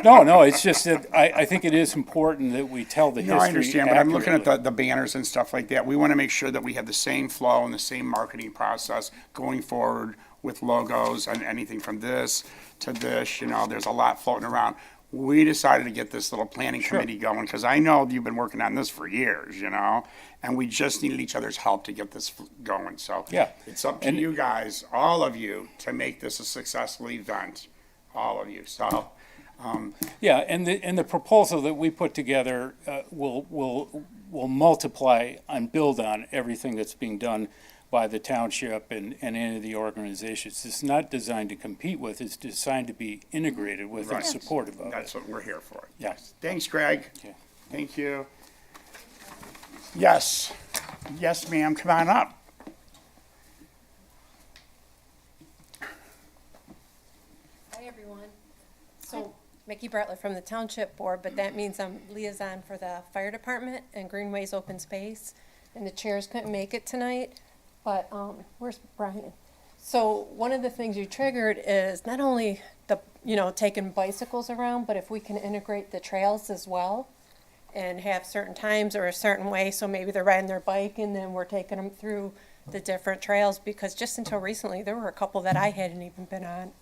No, it's just that I think it is important that we tell the history No, I understand, but I'm looking at accurately. the banners and stuff like that. We want to make sure that we have the same flow and the same marketing process going forward with logos and anything from this to this. There's a lot floating around. We decided to get this little planning committee going because I know you've been working on this for years, and we just needed each other's help to get this going. So Yeah. it's up to you guys, all of you, to make this a successful event. All of you. So. Yeah, and the proposal that we put together will multiply and build on everything that's being done by the township and any of the organizations. It's not designed to compete with, it's designed to be integrated with and Right. supportive of it. That's what we're here for. Yes. Thanks, Greg. Okay. Thank you. Yes. Yes, ma'am. Come on up. Hi, everyone. So, Mickey Bartlett from the Township Board, but that means I'm liaison for the Fire Department and Greenways Open Space, and the chairs couldn't make it tonight, but, where's Brian? So, one of the things you triggered is not only the, taking bicycles around, but if we can integrate the trails as well, and have certain times or a certain way, so maybe they're riding their bike and then we're taking them through the different trails, because just until recently, there were a couple that I hadn't even been on.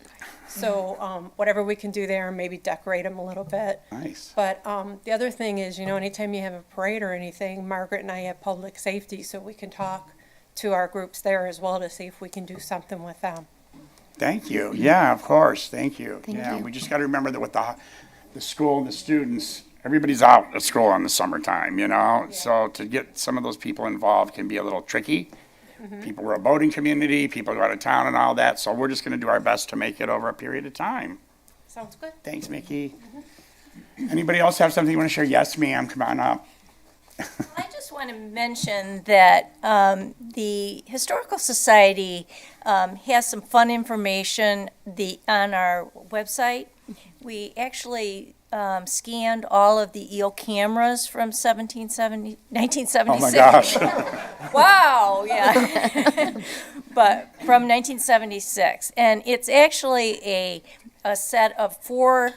So whatever we can do there, maybe decorate them a little bit. Nice. But the other thing is, anytime you have a parade or anything, Margaret and I have public safety, so we can talk to our groups there as well to see if we can do something with them. Thank you. Yeah, of course. Thank you. Thank Yeah, you. we just got to remember that with the school and the students, everybody's out at school in the summertime, So to get some of those people involved can be a little tricky. People were a boating community, people go out of town and all that, so we're just going to do our best to make it over a period of time. Sounds good. Thanks, Mickey. Anybody else have something you want to share? Yes, ma'am. Come on up. I just want to mention that the Historical Society has some fun information on our website. We actually scanned all of the eel cameras from 1976. Oh, my gosh. Wow, yeah. But from 1976. And it's actually a set of four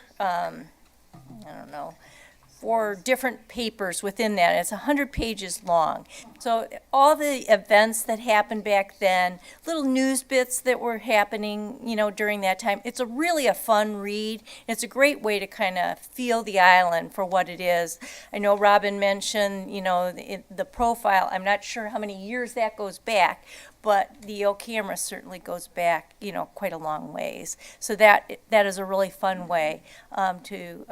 different papers within that. It's 100 pages long. So all the events that happened back then, little news bits that were happening, during that time. It's really a fun read. It's a great way to kind of feel the island for what it is. I know Robin mentioned, the profile. I'm not sure how many years that goes back, but the old camera certainly goes back, quite a long ways. So that is a really fun way to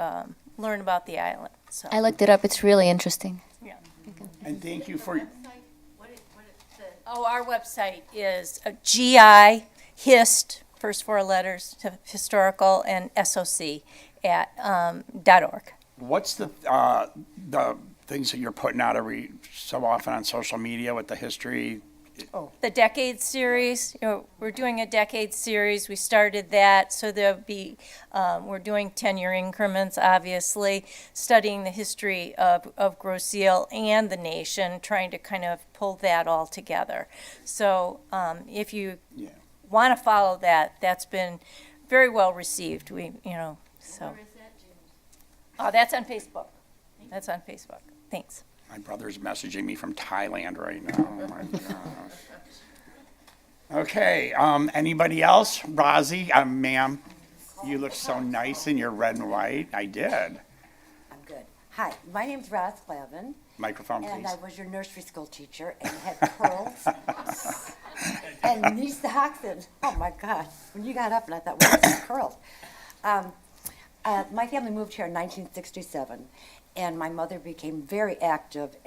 learn about the island. So. I looked it up. It's really interesting. Yeah. And thank you for... Oh, our website is GI Hist, first four letters, historical, and SOC at .org. What's the things that you're putting out every so often on social media with the history? The Decade Series, we're doing a Decade Series. We started that, so there'll be, we're doing 10-year increments, obviously, studying the history of Grosse Ile and the nation, trying to kind of pull that all together. So if you want to follow that, that's been very well received. So. Where is that, Jim? Oh, that's on Facebook. That's on Facebook. Thanks. My brother's messaging me from Thailand right now. Oh my gosh. Okay, anybody else? Rozzy, ma'am, you look so nice in your red and white. I did. I'm good. Hi, my name's Roz Clavin. Microphone, and please. I was your nursery school teacher and had curls. And these socks, and oh my God, when you got up and I thought, what are these curls? My family moved here in 1967. And my mother became very active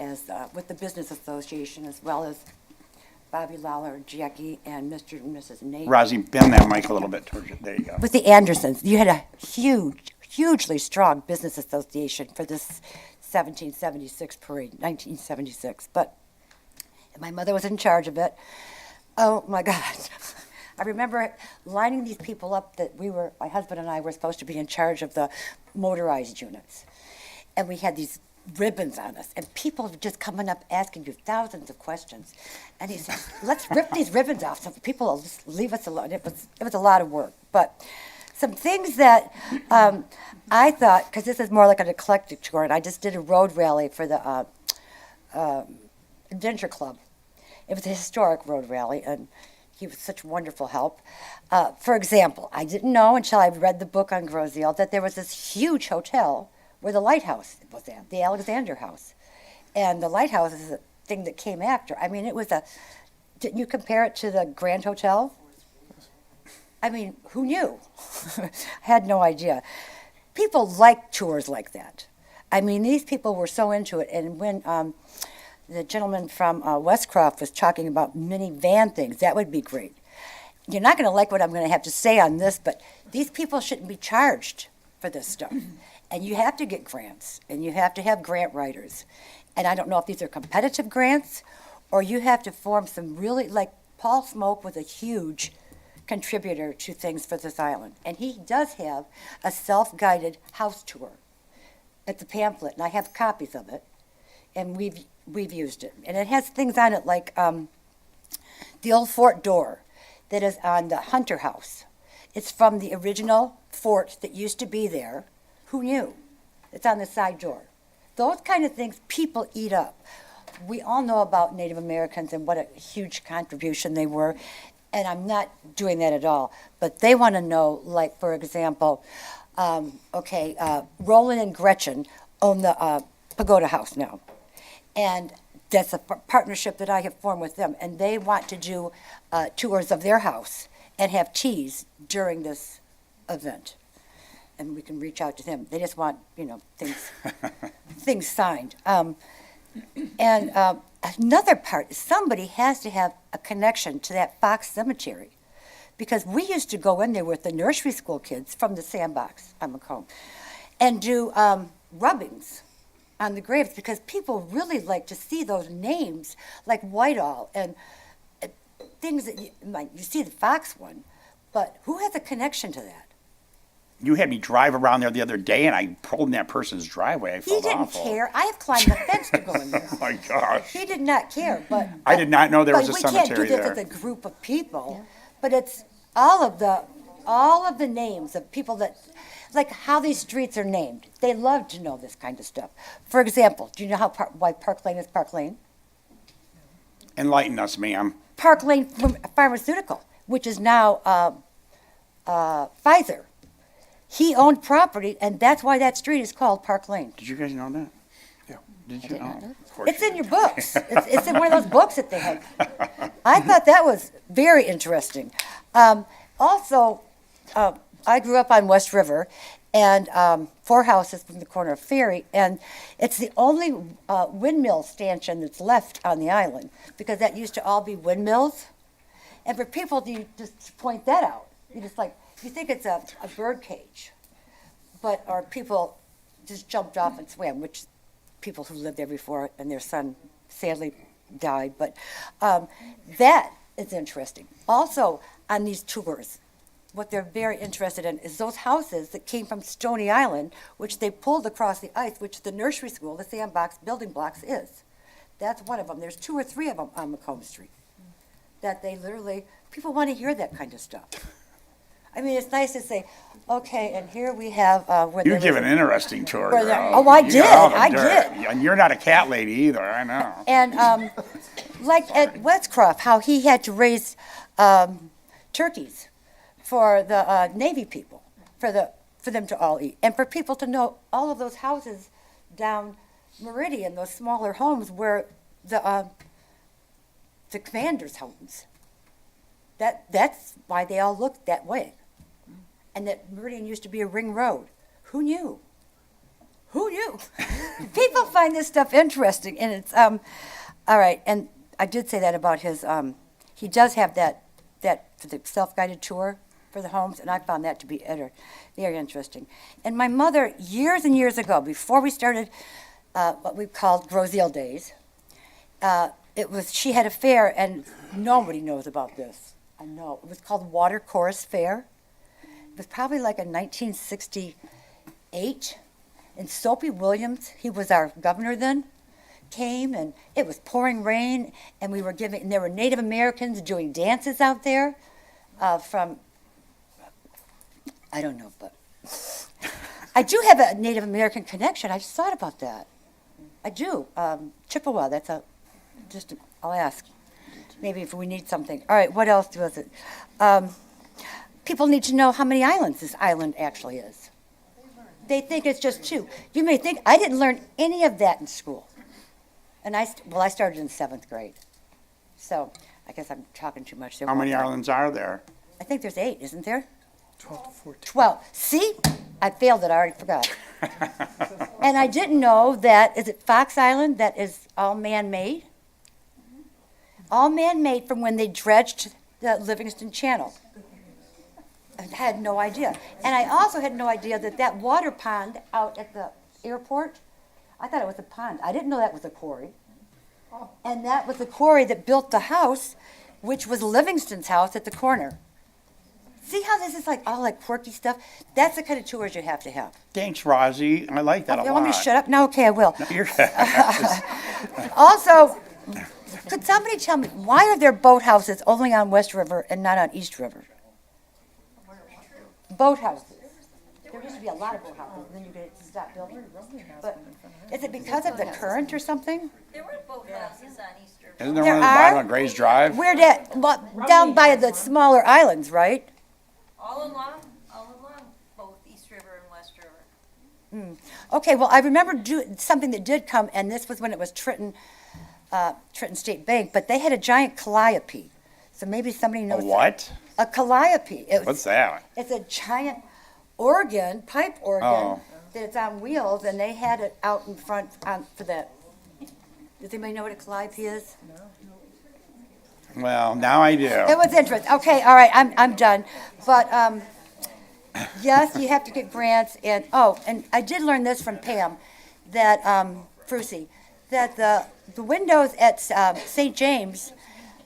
with the Business Association, as well as Bobby Lawler, Jackie, and Mr. and Mrs. Nate. Rozzy, bend that mic a little bit towards you. There you go. With the Andersons, you had a hugely strong business association for this 1776 parade, 1976. But my mother was in charge of it. Oh my God. I remember lining these people up that my husband and I were supposed to be in charge of the motorized units. And we had these ribbons on us, and people were just coming up asking you thousands of questions. And he said, let's rip these ribbons off so people will just leave us alone. It was a lot of work. But some things that I thought, because this is more like an eclectic tour, and I just did a road rally for the Adventure Club. It was a historic road rally, and he was such wonderful help. For example, I didn't know until I read the book on Grosse Ile that there was this huge hotel where the lighthouse was at, the Alexander House. And the lighthouse is a thing that came after. I mean, didn't you compare it to the Grand Hotel? I mean, who knew? I had no idea. People like tours like that. I mean, these people were so into it. And when the gentleman from Westcroft was talking about minivan things, that would be great. You're not going to like what I'm going to have to say on this, but these people shouldn't be charged for this stuff. And you have to get grants, and you have to have grant writers. And I don't know if these are competitive grants, or you have to form some really, like Paul Smoke was a huge contributor to things for this island. And he does have a self-guided house tour. It's a pamphlet, and I have copies of it. And we've used it. And it has things on it like the old fort door that is on the Hunter House. It's from the original fort that used to be there. Who knew? It's on the side door. Those kind of things people eat up. we all know about Native Americans and what a huge contribution they were, and I'm not doing that at all. But they want to know, like, for example, Roland and Gretchen own the Pagoda House now. And that's a partnership that I have formed with them. And they want to do tours of their house and have teas during this event. And we can reach out to them. They just want, things signed. Another part is somebody has to have a connection to that Fox Cemetery. Because we used to go in there with the nursery school kids from the sandbox on Macomb and do rubbings on the graves, because people really like to see those names like Whitehall and things that you see the Fox one, but who has a connection to that? You had me drive around there the other day, and I pulled in that person's driveway. I He felt didn't awful. care. I have climbed the fence to go in there. Oh my gosh. He did not care, but I did not know there was a we cemetery can't do this there. as a group of people, but it's all of the names of people that, like how these streets are named. They love to know this kind of stuff. For example, do you know why Park Lane is Park Lane? Enlighten us, ma'am. Park Lane Pharmaceutical, which is now Pfizer. He owned property, and that's why that street is called Park Lane. Did you guys know that? Yeah. Did you? did not Oh, know. of course It's you in your books. It's in one of those books that they have. I thought that was very interesting. Also, I grew up on West River, and 4 houses from the corner of Ferry, and it's the only windmill stanchion that's left on the island, because that used to all be windmills. And for people to just point that out, you think it's a bird cage, or people just jumped off and swam, which people who lived there before and their son sadly died. But that is interesting. Also, on these tours, what they're very interested in is those houses that came from Stony Island, which they pulled across the ice, which the nursery school, the sandbox building blocks is. That's one of them. There's 2 or 3 of them on Macomb Street that they literally, people want to hear that kind of stuff. I mean, it's nice to say, okay, and here we have where You there give was an interesting tour, where there- girl. oh, I You did, got all the I dirt. did. And you're not a cat lady either, I know. And like at Westcroft, how he had to raise turkeys for the Navy people, for them to all eat, and for people to know all of those houses down Meridian, those smaller homes where the commanders' homes. That's why they all looked that way, and that Meridian used to be a ring road. Who knew? Who knew? People find this stuff interesting, and it's all right. And I did say that about his. He does have that for the self-guided tour for the homes, and I found that to be very interesting. And my mother, years and years ago, before we started what we called Grosse Ile days, she had a fair, and nobody knows about this. I know it was called Water Chorus Fair. It was probably like in 1968. And Soapy Williams, he was our governor then, came, and it was pouring rain, and and there were Native Americans doing dances out there from, I don't know, but I do have a Native American connection. I just thought about that. I do. Chippewa, I'll ask. Maybe if we need something. All right, what else was it? People need to know how many islands this island actually is. They think it's just 2. You may think, I didn't learn any of that in school. And I started in 7th grade. So I guess I'm talking too much there. How many islands are there? I think there's 8, isn't there? 12 to 14. 12. See? I failed it. I already forgot. And I didn't know that, is it Fox Island that is all man-made? All man-made from when they dredged the Livingston Channel. I had no idea. And I also had no idea that water pond out at the airport, I thought it was a pond. I didn't know that was a quarry. And that was the quarry that built the house, which was Livingston's house at the corner. See how this is all like quirky stuff? That's the kind of tours you have to have. Thanks, Rosie. I like that a lot. You want me to shut up? No, okay, I will. No, you're Also, could somebody tell me, why are there boathouses only on West River and not on East River? Boathouses. there used to be a lot of boathouses, and then you get to stop building. But is it because of the current or something? There were boathouses on Easter. Isn't there There one at the bottom are? of Gray's Drive? Where that, well, down by the smaller islands, right? All along both East River and West River. Okay, well, I remember something that did come, and this was when it was Trenton State Bank, but they had a giant calliope. So maybe somebody A knows. what? A calliope. What's that? It's a giant organ, pipe organ, Oh. that's on wheels, and they had it out in front for that. Does anybody know what a calliope is? Well, now I do. It was interesting. Okay, all right, I'm done. But, yes, you have to get grants, and I did learn this from Pam, that, Frucy, that the windows at St. James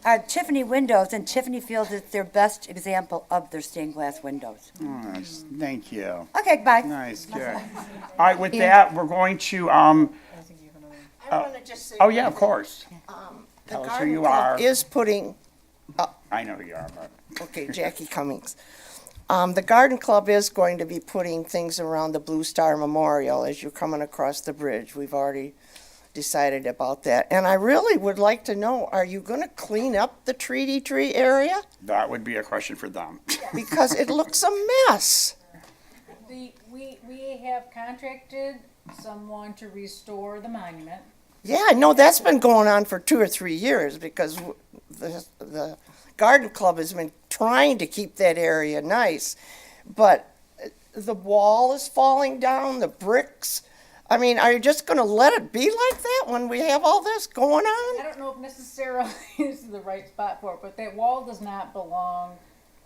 are Tiffany windows, and Tiffany feels it's their best example of their stained glass windows. Nice. Thank you. Okay, bye. Nice, good. All right, with that, we're going to, I want to just say. oh, yeah, of course. The Tell us who garden you club are. is putting, I know who you are, but. okay, Jackie Cummings. The garden club is going to be putting things around the Blue Star Memorial as you're coming across the bridge. We've already decided about that. And I really would like to know, are you going to clean up the treaty tree area? That would be a question for them. Because it looks a mess. We have contracted someone to restore the monument. Yeah, I know that's been going on for 2 or 3 years because the garden club has been trying to keep that area nice. But the wall is falling down, the bricks. I mean, are you just going to let it be like that when we have all this going on? I don't know if necessarily this is the right spot for it, but that wall does not belong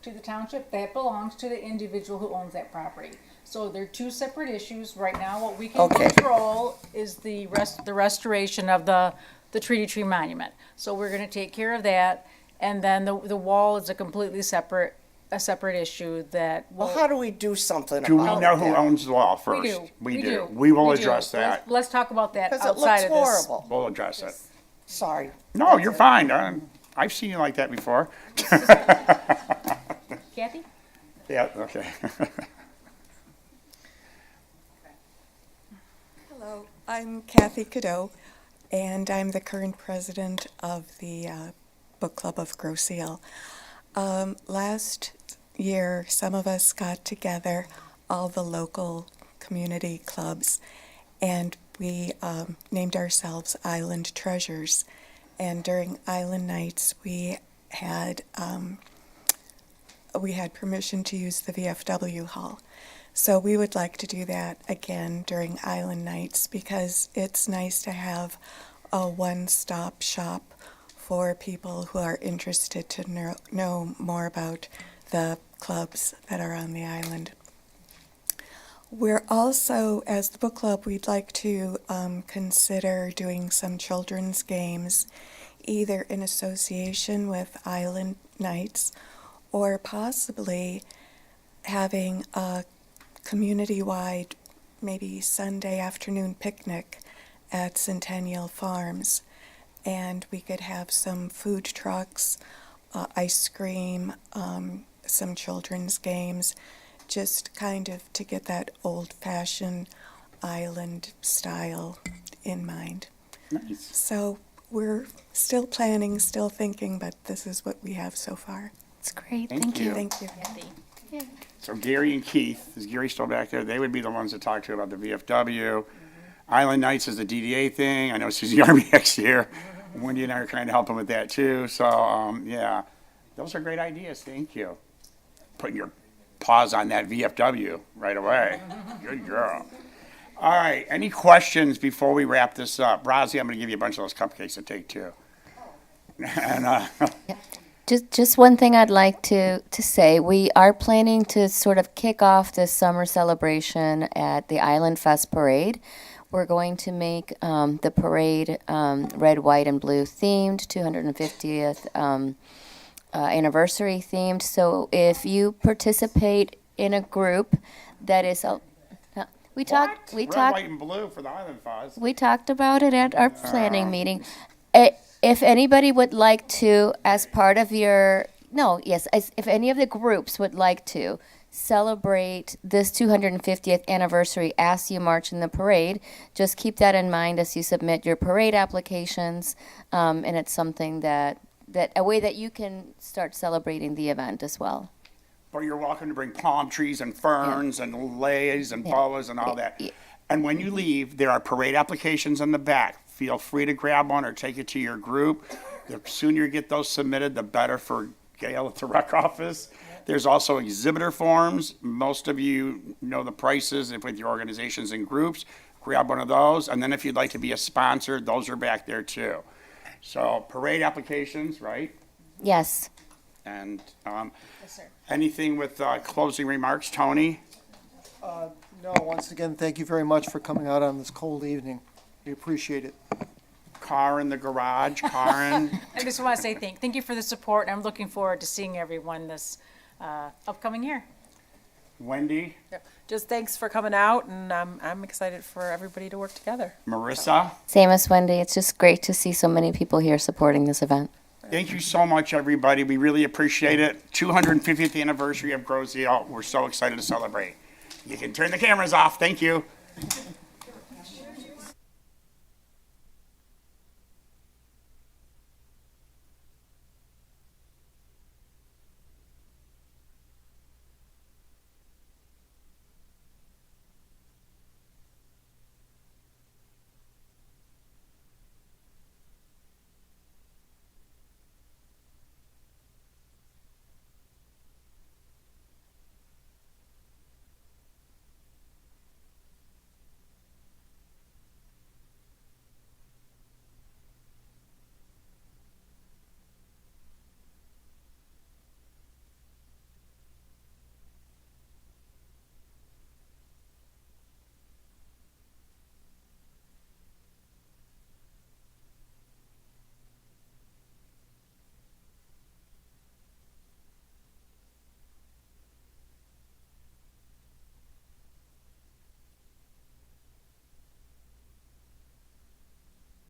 to the township. That belongs to the individual who owns that property. So they're two separate issues. Right now, what we can control is the restoration of the treaty tree monument. So we're going to take care of that, and then the wall is a completely separate issue that. Well, how do we do something Do we about know who that? owns the wall first? We do. We do. We will address that. Let's talk about that Because it outside looks of this. horrible. We'll address it. Sorry. No, you're fine. I've seen you like that before. Kathy? Yeah, okay. Hello, I'm Kathy Cadeau, and I'm the current president of the Book Club of Grosse Ile. Last year, some of us got together, all the local community clubs, and we named ourselves Island Treasures. And during Island Nights, we had permission to use the VFW hall. So we would like to do that again during Island Nights because it's nice to have a one-stop shop for people who are interested to know more about the clubs that are on the island. We're also, as the book club, we'd like to consider doing some children's games, either in association with Island Nights or possibly having a community-wide, maybe Sunday afternoon picnic at Centennial Farms. And we could have some food trucks, ice cream, some children's games, just kind of to get that old-fashioned island style in mind. Nice. So we're still planning, still thinking, but this is what we have so far. It's great. Thank you. Thank you. So Gary and Keith, is Gary still back there? They would be the ones to talk to about the VFW. Island Nights is the DDA thing. I know Susie Armiak's here. Wendy and I are trying to help him with that too. So, yeah, those are great ideas. Thank you. Putting your paws on that VFW right away. Good girl. All right, any questions before we wrap this up? Rosie, I'm going to give you a bunch of those cupcakes to take too. And, Just one thing I'd like to say. We are planning to sort of kick off this summer celebration at the Island Fest Parade. We're going to make the parade red, white, and blue themed, 250th anniversary themed. So if you participate in a group that is... We talked, red, white, and blue for the Island Fest. we talked about it at our planning meeting. If anybody would like to, as part of your, if any of the groups would like to celebrate this 250th anniversary as you march in the parade. Just keep that in mind as you submit your parade applications, and it's something that a way that you can start celebrating the event as well. Or you're welcome to bring palm trees and ferns and leis and boas and all that. And when you leave, there are parade applications in the back. Feel free to grab one or take it to your group. The sooner you get those submitted, the better for Gail at the rec office. There's also exhibitor forms. Most of you know the prices with your organizations and groups. Grab one of those. And then if you'd like to be a sponsor, those are back there too. So parade applications, right? Yes. And Yes, sir. anything with closing remarks, Tony? No, once again, thank you very much for coming out on this cold evening. We appreciate it. Car in the garage, Karen. I just want to say thank you for the support, and I'm looking forward to seeing everyone this upcoming year. Wendy, Just thanks for coming out, and I'm excited for everybody to work together. Marissa. Same as Wendy. It's just great to see so many people here supporting this event. Thank you so much, everybody. We really appreciate it. 250th anniversary of Grosse Ile. We're so excited to celebrate. You can turn the cameras off. Thank you.